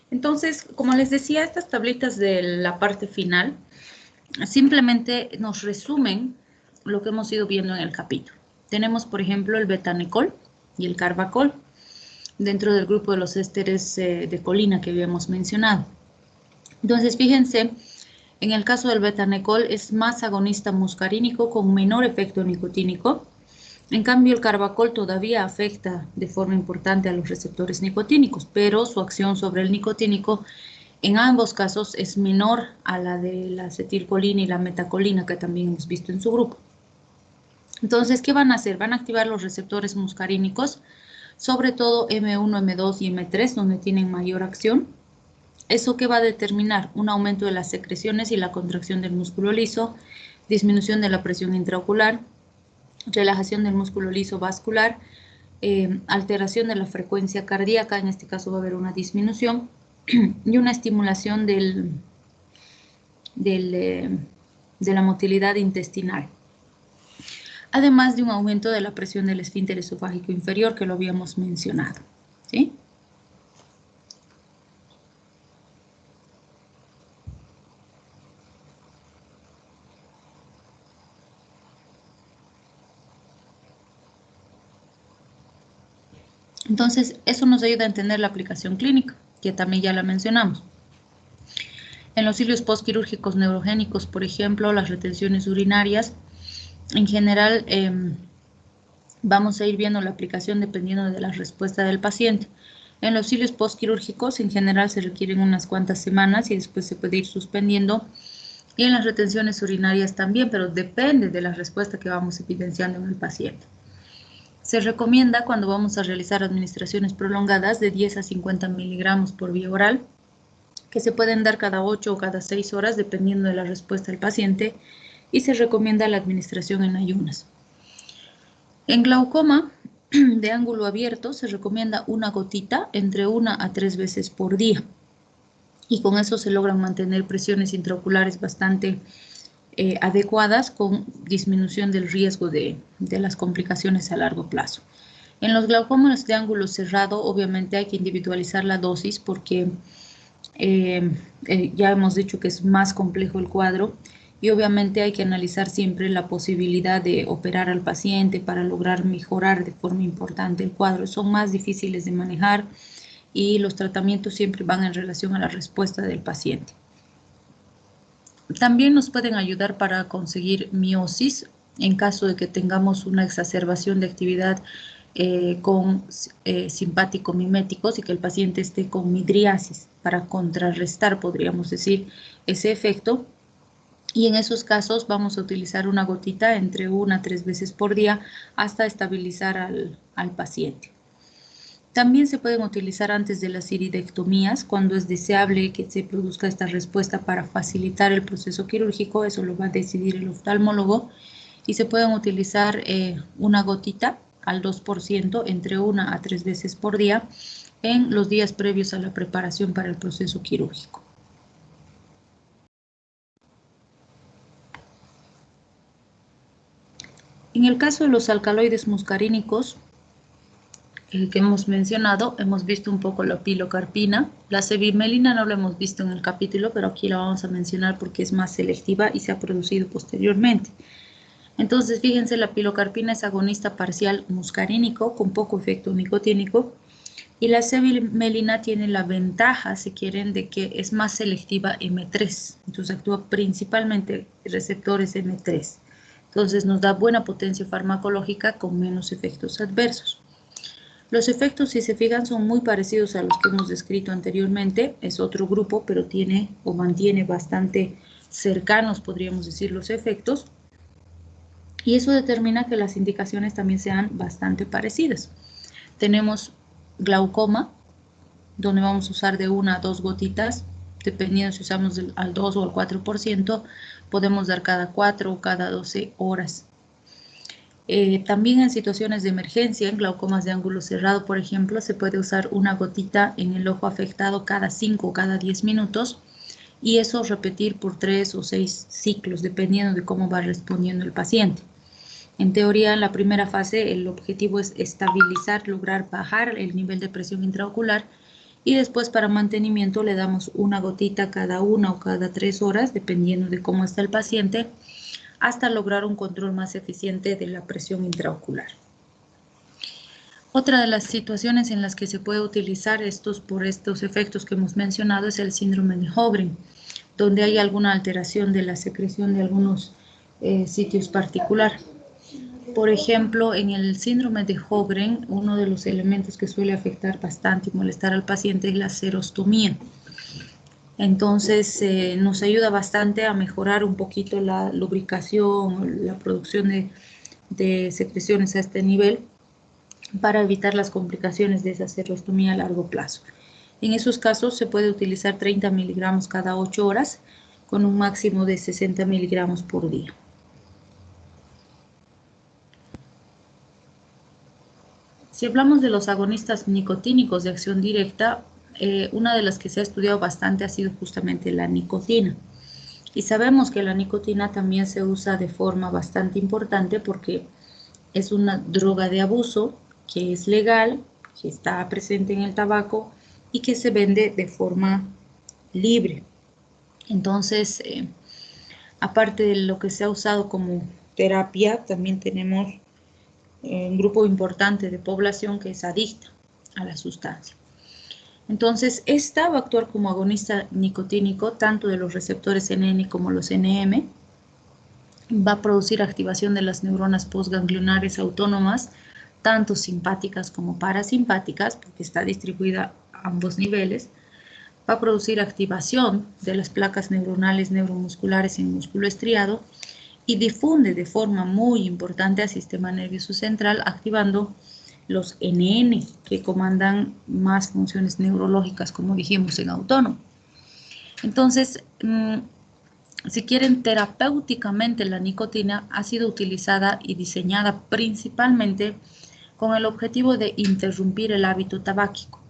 A: entonces, como les decía, estas tablitas de la parte final simplemente nos resumen lo que hemos ido viendo en el capítulo. Tenemos, por ejemplo, el betanecol y el carbacol dentro del grupo de los ésteres de colina que habíamos mencionado. Entonces, fíjense, en el caso del betanecol es más agonista muscarínico con menor efecto nicotínico. En cambio, el carbacol todavía afecta de forma importante a los receptores nicotínicos, pero su acción sobre el nicotínico en ambos casos es menor a la de la acetilcolina y la metacolina que también hemos visto en su grupo. Entonces, ¿qué van a hacer? Van a activar los receptores muscarínicos, sobre todo M1, M2 y M3, donde tienen mayor acción. ¿Eso qué va a determinar? Un aumento de las secreciones y la contracción del músculo liso, disminución de la presión intraocular, relajación del músculo liso vascular, alteración de la frecuencia cardíaca, en este caso va a haber una disminución, y una estimulación de la motilidad intestinal. Además de un aumento de la presión del esfínter esofágico inferior que lo habíamos mencionado, ¿sí? Entonces, eso nos ayuda a entender la aplicación clínica, que también ya la mencionamos. En los cilios postquirúrgicos neurogénicos, por ejemplo, las retenciones urinarias, en general vamos a ir viendo la aplicación dependiendo de la respuesta del paciente. En los cilios postquirúrgicos, en general se requieren unas cuantas semanas y después se puede ir suspendiendo. Y en las retenciones urinarias también, pero depende de la respuesta que vamos evidenciando en el paciente. Se recomienda cuando vamos a realizar administraciones prolongadas de 10 a 50 miligramos por vía oral, que se pueden dar cada 8 o cada 6 horas dependiendo de la respuesta del paciente, y se recomienda la administración en ayunas. En glaucoma de ángulo abierto se recomienda una gotita entre 1 a 3 veces por día, y con eso se logran mantener presiones intraoculares bastante adecuadas con disminución del riesgo de las complicaciones a largo plazo. En los glaucomas de ángulo cerrado, obviamente hay que individualizar la dosis porque ya hemos dicho que es más complejo el cuadro y obviamente hay que analizar siempre la posibilidad de operar al paciente para lograr mejorar de forma importante el cuadro. Son más difíciles de manejar y los tratamientos siempre van en relación a la respuesta del paciente. También nos pueden ayudar para conseguir miosis en caso de que tengamos una exacerbación de actividad con simpático-miméticos y que el paciente esté con midriasis para contrarrestar, podríamos decir, ese efecto. Y en esos casos vamos a utilizar una gotita entre 1 a 3 veces por día hasta estabilizar al paciente. También se pueden utilizar antes de las iridectomías cuando es deseable que se produzca esta respuesta para facilitar el proceso quirúrgico, eso lo va a decidir el oftalmólogo, y se pueden utilizar una gotita al 2% entre 1 a 3 veces por día en los días previos a la preparación para el proceso quirúrgico. En el caso de los alcaloides muscarínicos, el que hemos mencionado, hemos visto un poco la pilocarpina. La cevimelina no lo hemos visto en el capítulo, pero aquí la vamos a mencionar porque es más selectiva y se ha producido posteriormente. Entonces, fíjense, la pilocarpina es agonista parcial muscarínico con poco efecto nicotínico y la cevimelina tiene la ventaja, si quieren, de que es más selectiva M3. Entonces, actúa principalmente en receptores M3. Entonces, nos da buena potencia farmacológica con menos efectos adversos. Los efectos, si se fijan, son muy parecidos a los que hemos descrito anteriormente. Es otro grupo, pero tiene o mantiene bastante cercanos, podríamos decir, los efectos. Y eso determina que las indicaciones también sean bastante parecidas. Tenemos glaucoma, donde vamos a usar de 1 a 2 gotitas, dependiendo si usamos al 2 o al 4%, podemos dar cada 4 o cada 12 horas. También en situaciones de emergencia, en glaucomas de ángulo cerrado, por ejemplo, se puede usar una gotita en el ojo afectado cada 5 o cada 10 minutos y eso repetir por 3 o 6 ciclos, dependiendo de cómo va respondiendo el paciente. En teoría, en la primera fase, el objetivo es estabilizar, lograr bajar el nivel de presión intraocular Y después para mantenimiento le damos una gotita cada 1 o cada 3 horas, dependiendo de cómo está el paciente, hasta lograr un control más eficiente de la presión intraocular. Otra de las situaciones en las que se puede utilizar por estos efectos que hemos mencionado es el síndrome de Sjögren, donde hay alguna alteración de la secreción de algunos sitios particulares. Por ejemplo, en el síndrome de Sjögren, uno de los elementos que suele afectar bastante y molestar al paciente es la serostomía. Entonces, nos ayuda bastante a mejorar un poquito la lubricación, la producción de secreciones a este nivel, para evitar las complicaciones de esa serostomía a largo plazo. En esos casos se puede utilizar 30 miligramos cada 8 horas con un máximo de 60 miligramos por día. Si hablamos de los agonistas nicotínicos de acción directa, una de las que se ha estudiado bastante ha sido justamente la nicotina. Y sabemos que la nicotina también se usa de forma bastante importante porque es una droga de abuso que es legal, que está presente en el tabaco y que se vende de forma libre. Entonces, aparte de lo que se ha usado como terapia, también tenemos un grupo importante de población que es adicta a la sustancia. Entonces, esta va a actuar como agonista nicotínico tanto de los receptores NN como los NM. Va a producir activación de las neuronas postganglionares autónomas, tanto simpáticas como parasimpáticas, porque está distribuida a ambos niveles. Va a producir activación de las placas neuronales neuromusculares en músculo estriado y difunde de forma muy importante al sistema nervioso central, activando los NN, que comandan más funciones neurológicas, como dijimos, en autónomo. Entonces, si quieren, terapéuticamente la nicotina ha sido utilizada y diseñada principalmente con el objetivo de interrumpir el hábito tabáquico,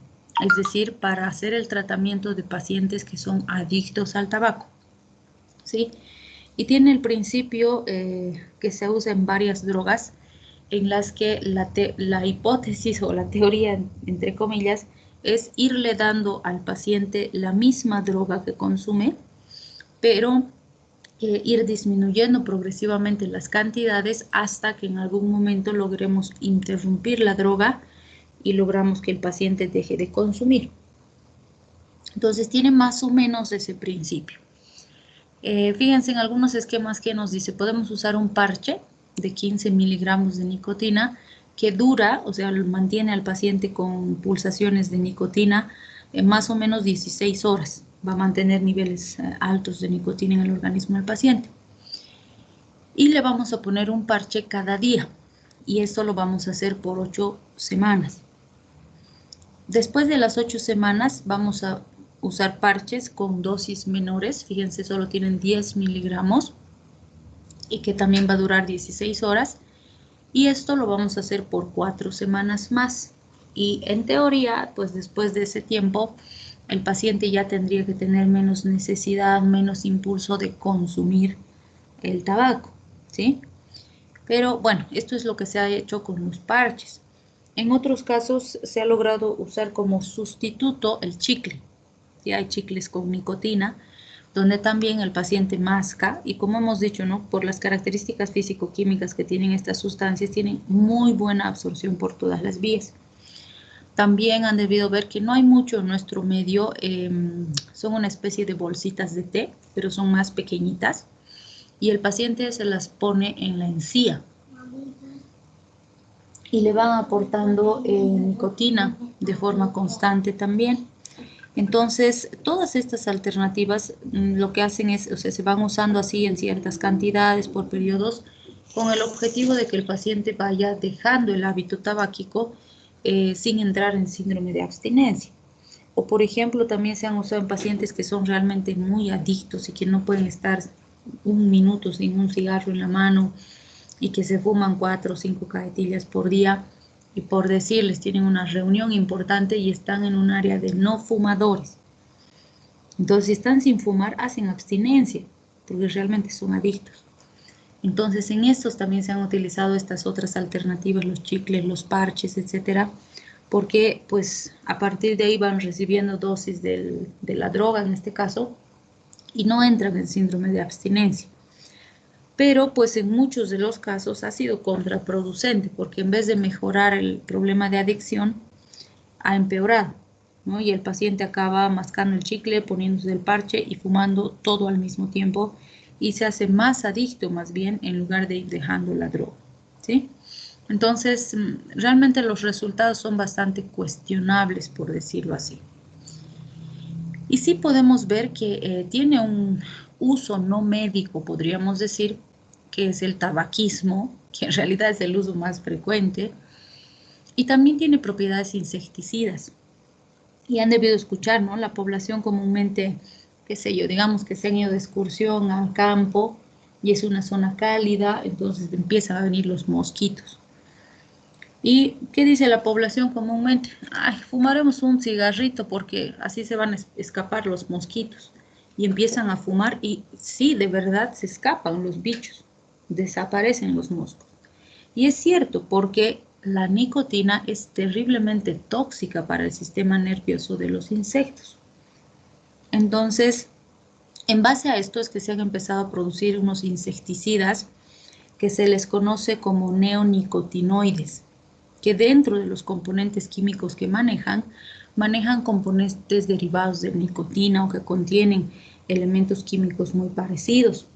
A: es decir, para hacer el tratamiento de pacientes que son adictos al tabaco, ¿sí? Y tiene el principio que se usa en varias drogas, en las que la hipótesis o la teoría, entre comillas, es irle dando al paciente la misma droga que consume, pero ir disminuyendo progresivamente las cantidades hasta que en algún momento logremos interrumpir la droga y logramos que el paciente deje de consumir. Entonces tiene más o menos ese principio. Fíjense en algunos esquemas que nos dice, podemos usar un parche de 15 miligramos de nicotina que dura, o sea, mantiene al paciente con pulsaciones de nicotina más o menos 16 horas. Va a mantener niveles altos de nicotina en el organismo del paciente. Y le vamos a poner un parche cada día. Y esto lo vamos a hacer por 8 semanas. Después de las 8 semanas vamos a usar parches con dosis menores. Fíjense, solo tienen 10 miligramos. Y que también va a durar 16 horas. Y esto lo vamos a hacer por 4 semanas más. Y en teoría, pues después de ese tiempo, el paciente ya tendría que tener menos necesidad, menos impulso de consumir el tabaco, ¿sí? Pero bueno, esto es lo que se ha hecho con los parches. En otros casos se ha logrado usar como sustituto el chicle. ¿Sí? Hay chicles con nicotina, donde también el paciente masca, y como hemos dicho, ¿no? Por las características físico-químicas que tienen estas sustancias, tienen muy buena absorción por todas las vías. También han debido ver que no hay mucho en nuestro medio, son una especie de bolsitas de té, pero son más pequeñitas, y el paciente se las pone en la encía y le van aportando nicotina de forma constante también. Entonces, todas estas alternativas lo que hacen es, o sea, se van usando así en ciertas cantidades por periodos, con el objetivo de que el paciente vaya dejando el hábito tabáquico sin entrar en síndrome de abstinencia. O por ejemplo, también se han usado en pacientes que son realmente muy adictos y que no pueden estar un minuto sin un cigarro en la mano y que se fuman 4 o 5 cajetillas por día, y por decirles, tienen una reunión importante y están en un área de no fumadores. Entonces, si están sin fumar, hacen abstinencia, porque realmente son adictos. Entonces, en estos también se han utilizado estas otras alternativas, los chicles, los parches, etcétera, porque pues a partir de ahí van recibiendo dosis de la droga en este caso y no entran en síndrome de abstinencia. Pero pues en muchos de los casos ha sido contraproducente porque en vez de mejorar el problema de adicción, ha empeorado, ¿no? Y el paciente acaba mascando el chicle, poniéndose el parche y fumando todo al mismo tiempo y se hace más adicto más bien en lugar de ir dejando la droga, ¿sí? Entonces, realmente los resultados son bastante cuestionables, por decirlo así. Y sí podemos ver que tiene un uso no médico, podríamos decir, que es el tabaquismo, que en realidad es el uso más frecuente, y también tiene propiedades insecticidas. Y han debido escuchar, ¿no? La población comúnmente, qué sé yo, digamos que se han ido de excursión al campo y es una zona cálida, entonces empiezan a venir los mosquitos. ¿Y qué dice la población comúnmente? Ay, fumaremos un cigarrito porque así se van a escapar los mosquitos. Y empiezan a fumar y sí, de verdad se escapan los bichos, desaparecen los moscos. Y es cierto porque la nicotina es terriblemente tóxica para el sistema nervioso de los insectos. Entonces, en base a esto es que se han empezado a producir unos insecticidas que se les conoce como neonicotinoides, que dentro de los componentes químicos que manejan componentes derivados de nicotina o que contienen elementos químicos muy parecidos.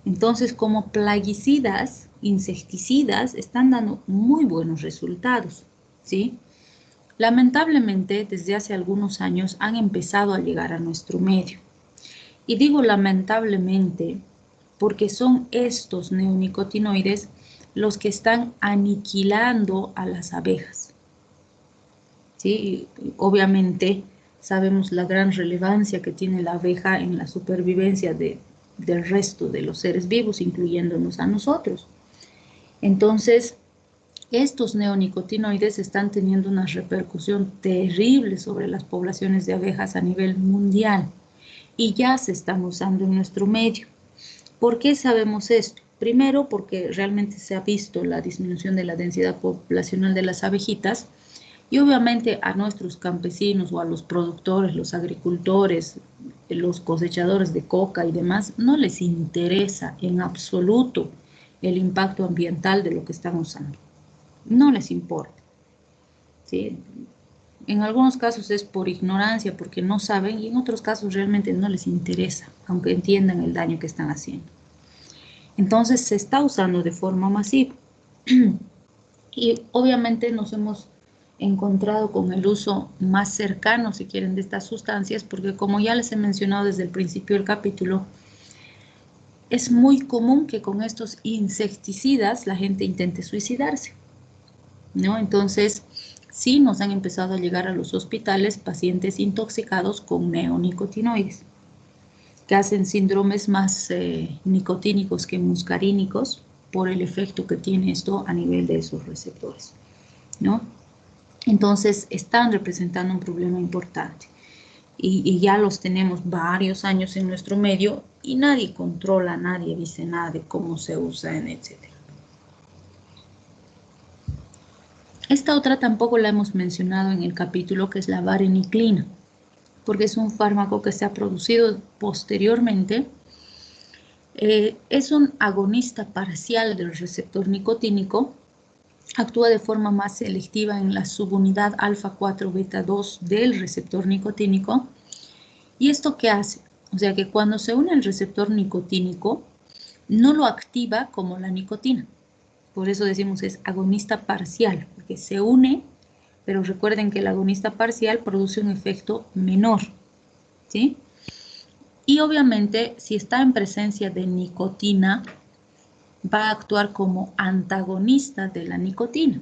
A: Entonces, como plaguicidas, insecticidas, están dando muy buenos resultados, ¿sí? Lamentablemente, desde hace algunos años han empezado a llegar a nuestro medio. Y digo lamentablemente porque son estos neonicotinoides los que están aniquilando a las abejas. ¿Sí? Obviamente sabemos la gran relevancia que tiene la abeja en la supervivencia del resto de los seres vivos, incluyéndonos a nosotros. Entonces, estos neonicotinoides están teniendo una repercusión terrible sobre las poblaciones de abejas a nivel mundial y ya se están usando en nuestro medio. ¿Por qué sabemos esto? Primero, porque realmente se ha visto la disminución de la densidad poblacional de las abejitas y obviamente a nuestros campesinos o a los productores, los agricultores, los cosechadores de coca y demás, no les interesa en absoluto el impacto ambiental de lo que están usando. No les importa, ¿sí? En algunos casos es por ignorancia, porque no saben, y en otros casos realmente no les interesa, aunque entiendan el daño que están haciendo. Entonces se está usando de forma masiva. Y obviamente nos hemos encontrado con el uso más cercano, si quieren, de estas sustancias, porque como ya les he mencionado desde el principio del capítulo, es muy común que con estos insecticidas la gente intente suicidarse, ¿no? Entonces, sí nos han empezado a llegar a los hospitales pacientes intoxicados con neonicotinoides, que hacen síndromes más nicotínicos que muscarínicos por el efecto que tiene esto a nivel de esos receptores, ¿no? Entonces, están representando un problema importante y ya los tenemos varios años en nuestro medio y nadie controla, nadie dice nada de cómo se usan, etc. Esta otra tampoco la hemos mencionado en el capítulo, que es la vareniclina, porque es un fármaco que se ha producido posteriormente. Es un agonista parcial del receptor nicotínico, actúa de forma más selectiva en la subunidad alfa-4 beta-2 del receptor nicotínico. ¿Y esto qué hace? O sea que cuando se une el receptor nicotínico, no lo activa como la nicotina. Por eso decimos es agonista parcial, porque se une, pero recuerden que el agonista parcial produce un efecto menor, ¿sí? Y obviamente, si está en presencia de nicotina, va a actuar como antagonista de la nicotina,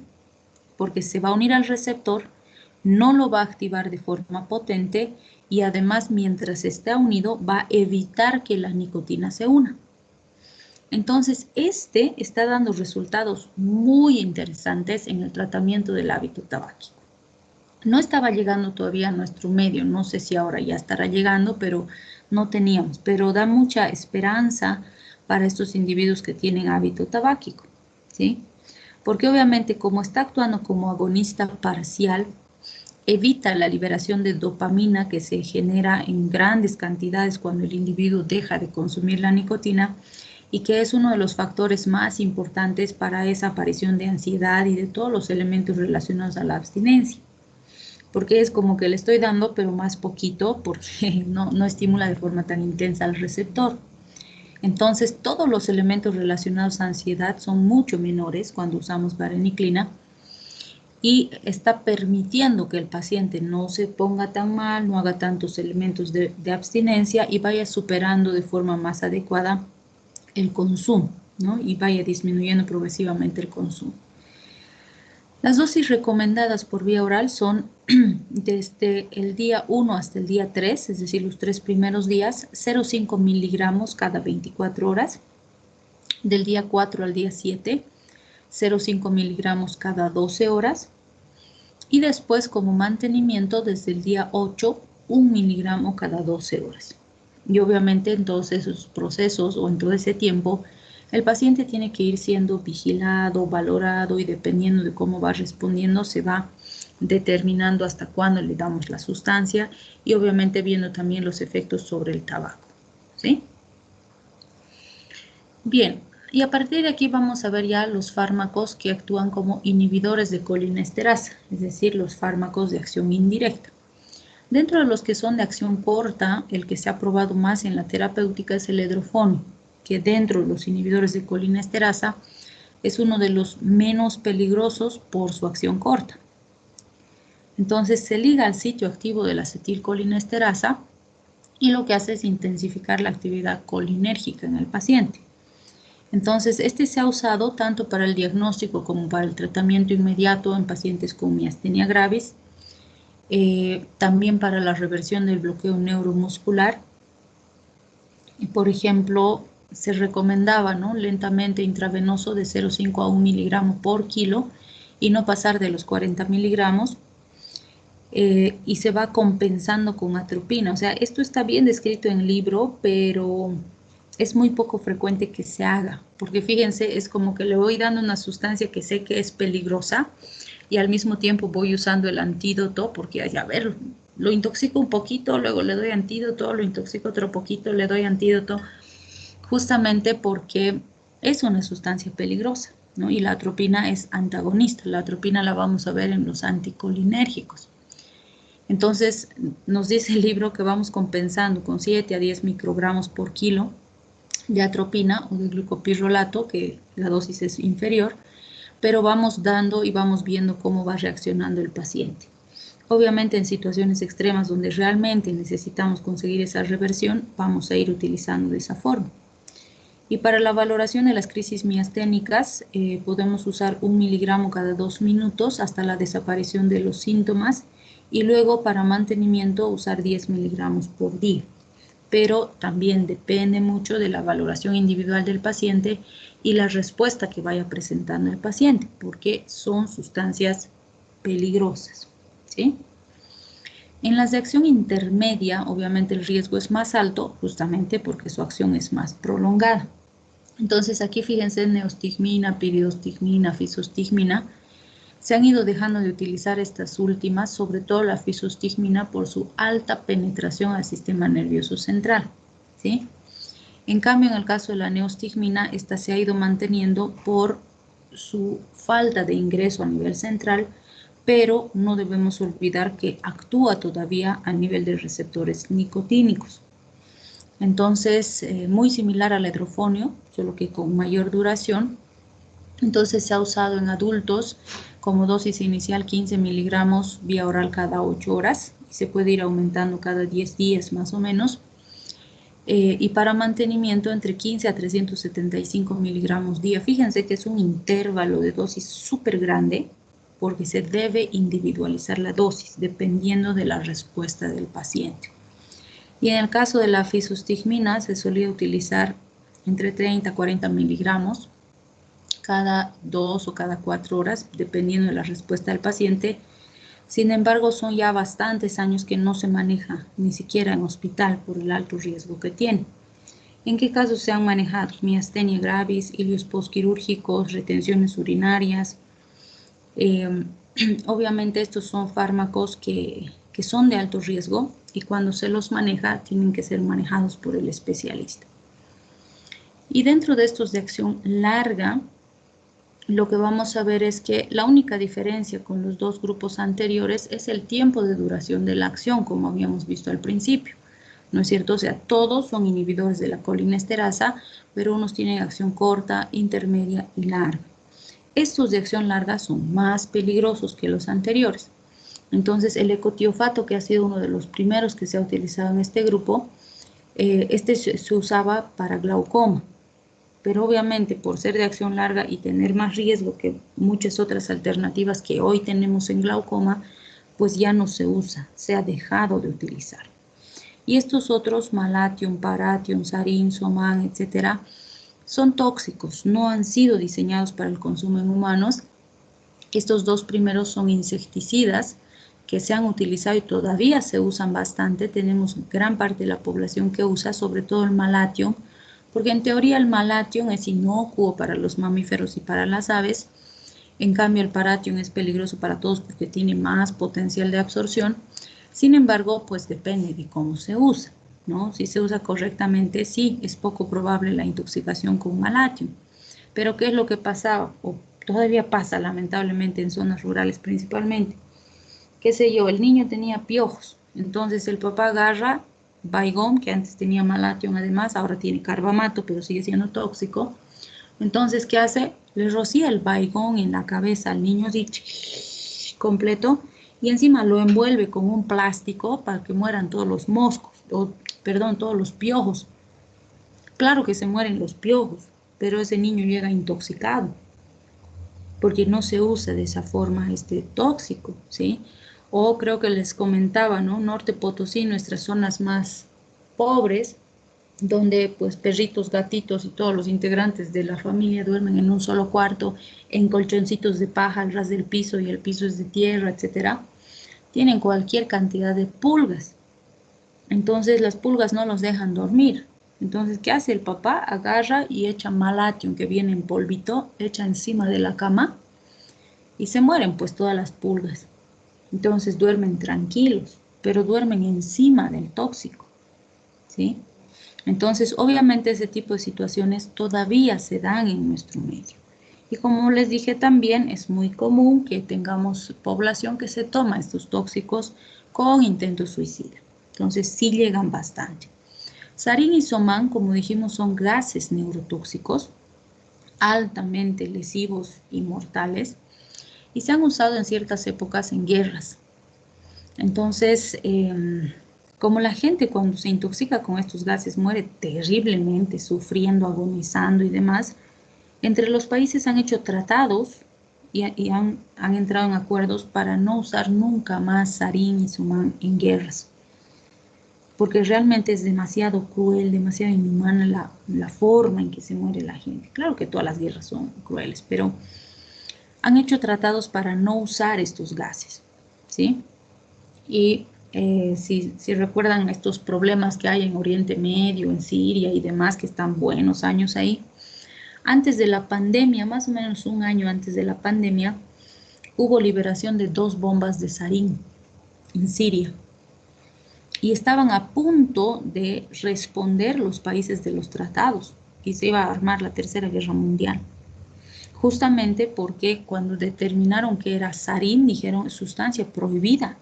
A: porque se va a unir al receptor, no lo va a activar de forma potente y además mientras está unido va a evitar que la nicotina se una. Entonces, este está dando resultados muy interesantes en el tratamiento del hábito tabáquico. No estaba llegando todavía a nuestro medio, no sé si ahora ya estará llegando, pero no teníamos. Pero da mucha esperanza para estos individuos que tienen hábito tabáquico, ¿sí? Porque obviamente como está actuando como agonista parcial, evita la liberación de dopamina que se genera en grandes cantidades cuando el individuo deja de consumir la nicotina y que es uno de los factores más importantes para esa aparición de ansiedad y de todos los elementos relacionados a la abstinencia. Porque es como que le estoy dando, pero más poquito, porque no estimula de forma tan intensa al receptor. Entonces, todos los elementos relacionados a ansiedad son mucho menores cuando usamos vareniclina y está permitiendo que el paciente no se ponga tan mal, no haga tantos elementos de abstinencia y vaya superando de forma más adecuada el consumo, ¿no? Y vaya disminuyendo progresivamente el consumo. Las dosis recomendadas por vía oral son desde el día 1 hasta el día 3, es decir, los 3 primeros días, 0,5 miligramos cada 24 horas. Del día 4 al día 7, 0,5 miligramos cada 12 horas. Y después, como mantenimiento, desde el día 8, 1 miligramo cada 12 horas. Y obviamente en todos esos procesos o en todo ese tiempo, el paciente tiene que ir siendo vigilado, valorado y dependiendo de cómo va respondiendo, se va determinando hasta cuándo le damos la sustancia y obviamente viendo también los efectos sobre el tabaco, ¿sí? Bien, y a partir de aquí vamos a ver ya los fármacos que actúan como inhibidores de colinesterasa, es decir, los fármacos de acción indirecta. Dentro de los que son de acción corta, el que se ha probado más en la terapéutica es el edrofonio, que dentro de los inhibidores de colinesterasa es uno de los menos peligrosos por su acción corta. Entonces se liga al sitio activo de la acetilcolinesterasa y lo que hace es intensificar la actividad colinérgica en el paciente. Entonces este se ha usado tanto para el diagnóstico como para el tratamiento inmediato en pacientes con miastenia gravis, también para la reversión del bloqueo neuromuscular. Y por ejemplo, se recomendaba, ¿no?, lentamente intravenoso de 0,5 a 1 miligramo por kilo y no pasar de los 40 miligramos. Y se va compensando con atropina. O sea, esto está bien descrito en el libro, pero es muy poco frecuente que se haga, porque fíjense, es como que le voy dando una sustancia que sé que es peligrosa y al mismo tiempo voy usando el antídoto, porque a ver, lo intoxico un poquito, luego le doy antídoto, lo intoxico otro poquito, le doy antídoto, justamente porque es una sustancia peligrosa, ¿no? Y la atropina es antagonista. La atropina la vamos a ver en los anticolinérgicos. Entonces, nos dice el libro que vamos compensando con 7 a 10 microgramos por kilo de atropina o de glucopirrolato, que la dosis es inferior, pero vamos dando y vamos viendo cómo va reaccionando el paciente. Obviamente en situaciones extremas donde realmente necesitamos conseguir esa reversión, vamos a ir utilizando de esa forma. Y para la valoración de las crisis miasténicas, podemos usar 1 miligramo cada 2 minutos hasta la desaparición de los síntomas y luego para mantenimiento usar 10 miligramos por día. Pero también depende mucho de la valoración individual del paciente y la respuesta que vaya presentando el paciente, porque son sustancias peligrosas, ¿sí? En las de acción intermedia, obviamente el riesgo es más alto, justamente porque su acción es más prolongada. Entonces aquí fíjense, neostigmina, piridostigmina, fisostigmina, se han ido dejando de utilizar estas últimas, sobre todo la fisostigmina, por su alta penetración al sistema nervioso central, ¿sí? En cambio, en el caso de la neostigmina, esta se ha ido manteniendo por su falta de ingreso a nivel central, pero no debemos olvidar que actúa todavía a nivel de receptores nicotínicos. Entonces, muy similar al edrofonio, solo que con mayor duración. Entonces se ha usado en adultos como dosis inicial 15 miligramos vía oral cada 8 horas y se puede ir aumentando cada 10 días más o menos. Y para mantenimiento entre 15 a 375 miligramos día. Fíjense que es un intervalo de dosis súper grande porque se debe individualizar la dosis dependiendo de la respuesta del paciente. Y en el caso de la fisostigmina se solía utilizar entre 30 a 40 miligramos cada 2 o cada 4 horas, dependiendo de la respuesta del paciente. Sin embargo, son ya bastantes años que no se maneja ni siquiera en hospital por el alto riesgo que tiene. ¿En qué casos se han manejado? Miastenia gravis, ilios postquirúrgicos, retenciones urinarias, Obviamente estos son fármacos que son de alto riesgo y cuando se los maneja tienen que ser manejados por el especialista. Y dentro de estos de acción larga, lo que vamos a ver es que la única diferencia con los dos grupos anteriores es el tiempo de duración de la acción, como habíamos visto al principio. ¿No es cierto? O sea, todos son inhibidores de la colinesterasa, pero unos tienen acción corta, intermedia y larga. Estos de acción larga son más peligrosos que los anteriores. Entonces, el ecotiofato, que ha sido uno de los primeros que se ha utilizado en este grupo, este se usaba para glaucoma. Pero obviamente, por ser de acción larga y tener más riesgo que muchas otras alternativas que hoy tenemos en glaucoma, pues ya no se usa, se ha dejado de utilizar. Y estos otros, Malathion, Parathion, Sarin, Soman, etcétera, son tóxicos, no han sido diseñados para el consumo en humanos. Estos dos primeros son insecticidas que se han utilizado y todavía se usan bastante. Tenemos gran parte de la población que usa, sobre todo el Malathion, porque en teoría el Malathion es inocuo para los mamíferos y para las aves. En cambio, el Parathion es peligroso para todos porque tiene más potencial de absorción. Sin embargo, pues depende de cómo se usa, ¿no? Si se usa correctamente, sí, es poco probable la intoxicación con Malathion. Pero ¿qué es lo que pasaba? O todavía pasa, lamentablemente, en zonas rurales principalmente. Qué sé yo, el niño tenía piojos, entonces el papá agarra Baygon, que antes tenía Malathion además, ahora tiene carbamato, pero sigue siendo tóxico. Entonces, ¿qué hace? Le rocía el Baygon en la cabeza al niño así completo y encima lo envuelve con un plástico para que mueran todos los moscos, todos los piojos. Claro que se mueren los piojos, pero ese niño llega intoxicado porque no se usa de esa forma este tóxico, ¿sí? O creo que les comentaba, ¿no? Norte Potosí, nuestras zonas más pobres, donde pues perritos, gatitos y todos los integrantes de la familia duermen en un solo cuarto, en colchoncitos de paja al ras del piso y el piso es de tierra, etcétera, tienen cualquier cantidad de pulgas. Entonces las pulgas no los dejan dormir. Entonces, ¿qué hace el papá? Agarra y echa Malathion que viene en polvito, echa encima de la cama y se mueren pues todas las pulgas. Entonces duermen tranquilos, pero duermen encima del tóxico, ¿sí? Entonces, obviamente ese tipo de situaciones todavía se dan en nuestro medio. Y como les dije también, es muy común que tengamos población que se toma estos tóxicos con intento suicida. Entonces, sí llegan bastante. Sarin y Soman, como dijimos, son gases neurotóxicos altamente lesivos y mortales y se han usado en ciertas épocas en guerras. Entonces, como la gente cuando se intoxica con estos gases muere terriblemente, sufriendo, agonizando y demás, entre los países han hecho tratados y han entrado en acuerdos para no usar nunca más sarín y Soman en guerras, porque realmente es demasiado cruel, demasiado inhumana la forma en que se muere la gente. Claro que todas las guerras son crueles, pero han hecho tratados para no usar estos gases, ¿sí? Y si recuerdan estos problemas que hay en Oriente Medio, en Siria y demás, que están buenos años ahí, antes de la pandemia, más o menos un año antes de la pandemia, hubo liberación de 2 bombas de sarín en Siria. Y estaban a punto de responder los países de los tratados y se iba a armar la Tercera Guerra Mundial. Justamente porque cuando determinaron que era sarín, dijeron sustancia prohibida.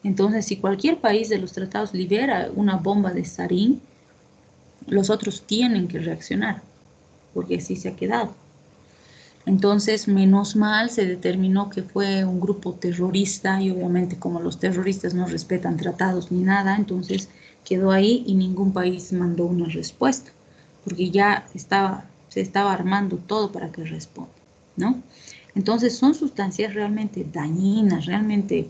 A: Entonces, si cualquier país de los tratados libera una bomba de sarín, los otros tienen que reaccionar, porque así se ha quedado. Entonces, menos mal, se determinó que fue un grupo terrorista y obviamente como los terroristas no respetan tratados ni nada, entonces quedó ahí y ningún país mandó una respuesta, porque ya se estaba armando todo para que responda, ¿no? Entonces, son sustancias realmente dañinas, realmente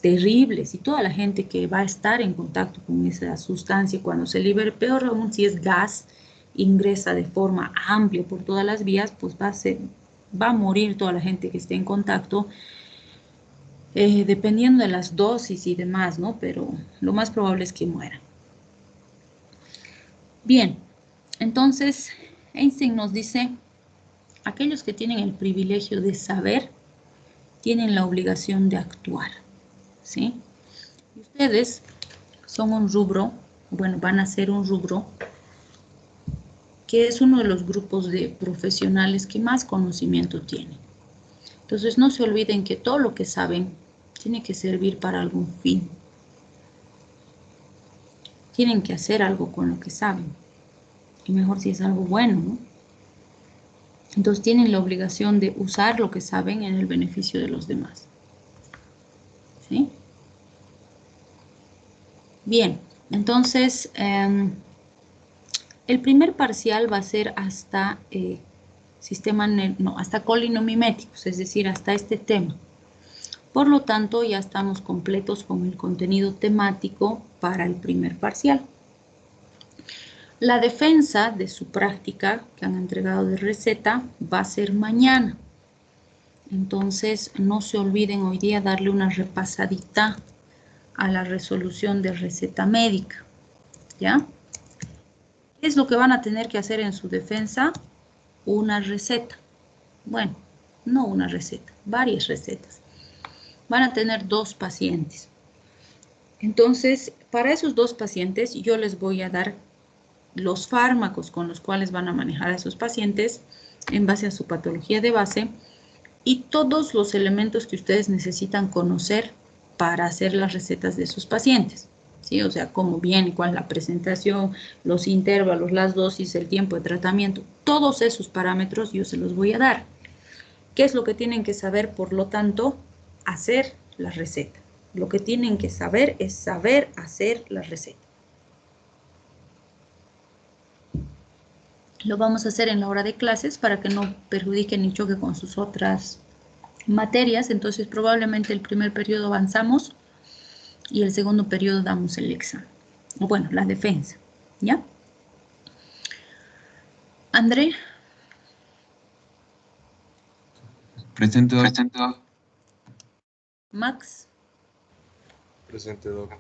A: terribles y toda la gente que va a estar en contacto con esa sustancia cuando se libere, peor aún si es gas, ingresa de forma amplia por todas las vías, pues va a morir toda la gente que esté en contacto, dependiendo de las dosis y demás, ¿no? Pero lo más probable es que mueran. Bien, entonces Einstein nos dice, aquellos que tienen el privilegio de saber, tienen la obligación de actuar, ¿sí? Y ustedes son un rubro, bueno, van a ser un rubro que es uno de los grupos de profesionales que más conocimiento tienen. Entonces, no se olviden que todo lo que saben tiene que servir para algún fin. Tienen que hacer algo con lo que saben. Y mejor si es algo bueno, ¿no? Entonces, tienen la obligación de usar lo que saben en el beneficio de los demás. ¿Sí? Bien, entonces, el primer parcial va a ser hasta hasta colinomiméticos, es decir, hasta este tema. Por lo tanto, ya estamos completos con el contenido temático para el primer parcial. La defensa de su práctica que han entregado de receta va a ser mañana. Entonces, no se olviden hoy día darle una repasadita a la resolución de receta médica. ¿Ya? ¿Qué es lo que van a tener que hacer en su defensa? Una receta. Bueno, no una receta, varias recetas. Van a tener 2 pacientes. Entonces, para esos 2 pacientes, yo les voy a dar los fármacos con los cuales van a manejar a esos pacientes en base a su patología de base y todos los elementos que ustedes necesitan conocer para hacer las recetas de sus pacientes. ¿Sí? O sea, cómo viene, cuál es la presentación, los intervalos, las dosis, el tiempo de tratamiento, todos esos parámetros yo se los voy a dar. ¿Qué es lo que tienen que saber? Por lo tanto, hacer la receta. Lo que tienen que saber es saber hacer la receta. Lo vamos a hacer en la hora de clases para que no perjudique ni choque con sus otras materias. Entonces, probablemente el primer periodo avanzamos y el segundo periodo damos el examen. O bueno, la defensa. ¿Ya? André.
F: Presente, doc.
A: Max.
F: Presente, doc.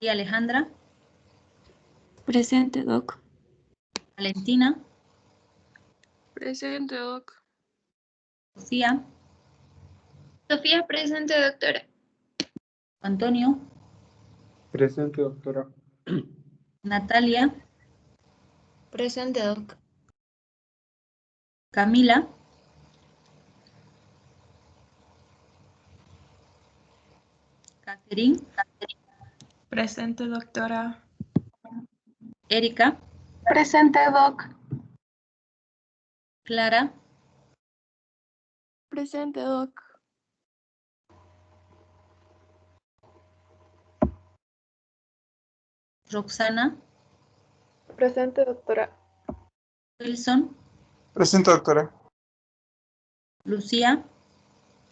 A: Y Alejandra.
G: Presente, doc.
A: Valentina.
G: Presente, doc.
A: Sofía.
G: Sofía, presente, doctora.
A: Antonio.
B: Presente, doctora.
A: Natalia.
G: Presente, doc.
A: Camila. Catherine.
G: Presente, doctora.
A: Erika.
C: Presente, doc.
A: Clara.
G: Presente, doc.
A: Roxana.
C: Presente, doctora.
A: Wilson.
B: Presente, doctora.
A: Lucía.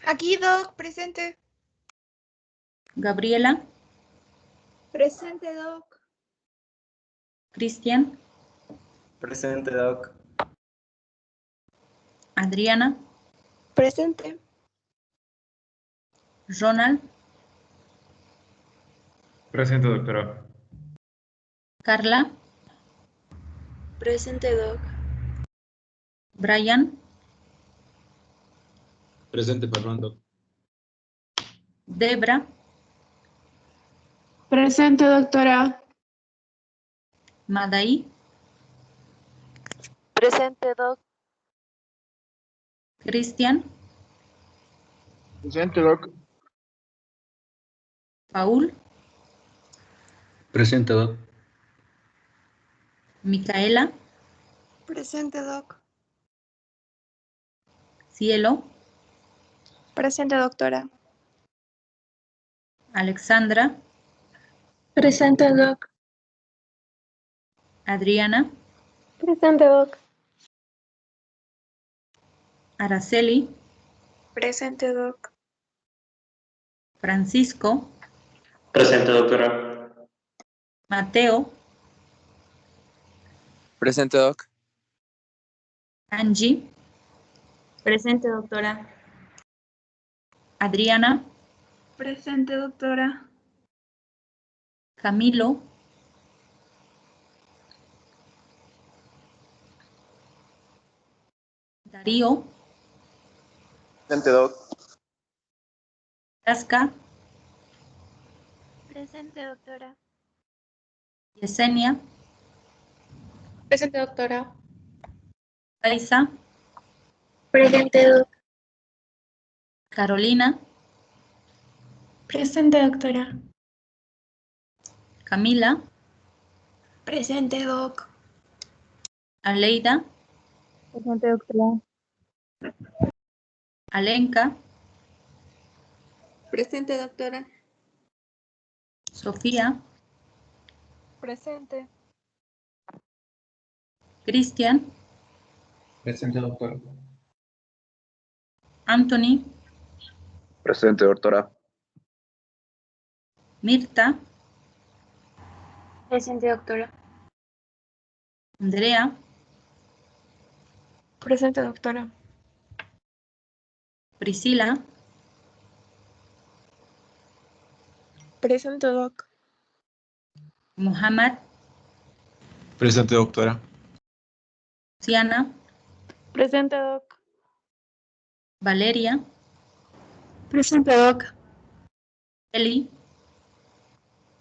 H: Aquí, Doc, presente.
A: Gabriela.
H: Presente, Doc.
A: Cristian.
I: Presente, Doc.
A: Adriana.
G: Presente.
A: Ronald.
D: Presente, doctora.
A: Carla.
G: Presente, doc.
A: Brian.
F: Presente, perdón, doc.
A: Debra.
G: Presente, doctora.
A: Madaí.
G: Presente, doc.
A: Cristian.
B: Presente, doc.
A: Paul.
F: Presente, doc.
A: Micaela.
H: Presente, Doc.
A: Cielo.
G: Presente, doctora.
A: Alexandra.
G: Presente, doc.
A: Adriana.
C: Presente, doc.
A: Araceli.
G: Presente, doc.
A: Francisco.
I: Presente, doctora.
A: Mateo.
I: Presente, Doc.
A: Angie.
G: Presente, doctora.
A: Adriana.
G: Presente, doctora.
A: Camilo. Darío.
I: Presente, Doc.
A: Tasca,
G: Presente, doctora.
A: Yesenia,
G: Presente, doctora.
A: Paisa,
G: Presente, doc.
A: Carolina,
G: Presente, doctora.
A: Camila,
H: Presente, Doc.
A: Aleida,
G: Presente, doctora.
A: Alenka,
H: Presente, doctora.
A: Sofía,
H: Presente.
A: Cristian,
F: Presente, doctora.
A: Anthony,
I: Presente, doctora.
A: Mirta,
G: Presente, doctora.
A: Andrea,
G: Presente, doctora.
A: Priscila,
G: Presente, doc.
A: Muhammad,
F: Presente, doctora.
A: Luciana,
G: Presente, doc.
A: Valeria,
G: Presente, doc.
A: Eli,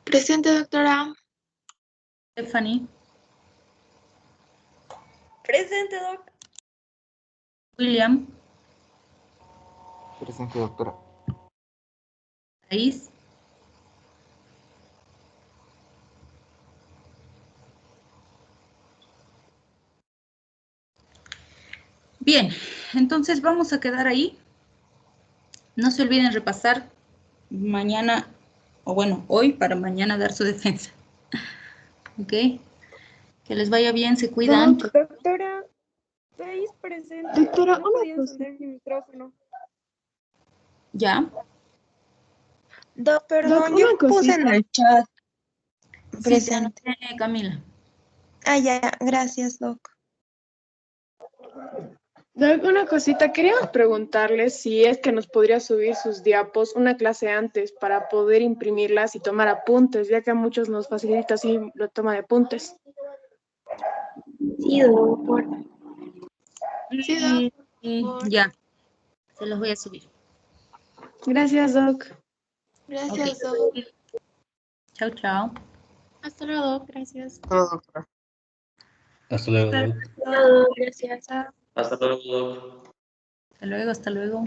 H: Presente, doctora.
A: Stephanie,
H: Presente, Doc.
A: William,
B: Presente, doctora.
A: Thais, bien, entonces vamos a quedar ahí. No se olviden repasar mañana, o bueno, hoy para mañana dar su defensa. ¿Ok? Que les vaya bien, se cuidan.
G: Doctora, ¿estáis presente?
H: Doctora,
G: no
H: una
G: podía
H: cosa.
G: encender mi micrófono.
A: ¿Ya?
H: Doc,
G: Doc,
H: perdón, yo
G: una
H: puse en
G: cosita.
H: el chat
A: Sí, ya
H: presente.
A: noté, Camila.
H: Ah, ya, gracias, Doc.
G: Doc, una cosita. Queríamos preguntarle si es que nos podría subir sus diapos una clase antes para poder imprimirlas y tomar apuntes, ya que a muchos nos facilita así la toma de apuntes. Sí, doctor.
H: Sí, Doc.
A: Ya, se los voy a subir.
G: Gracias, Doc.
H: Gracias,
A: Ok.
H: Doc.
A: Chao, chao.
G: Hasta luego, Doc. Gracias.
B: Hola, doctora.
F: Hasta luego, Doc.
G: Hasta luego, gracias.
I: Hasta luego, Doc.
A: Hasta luego, hasta luego.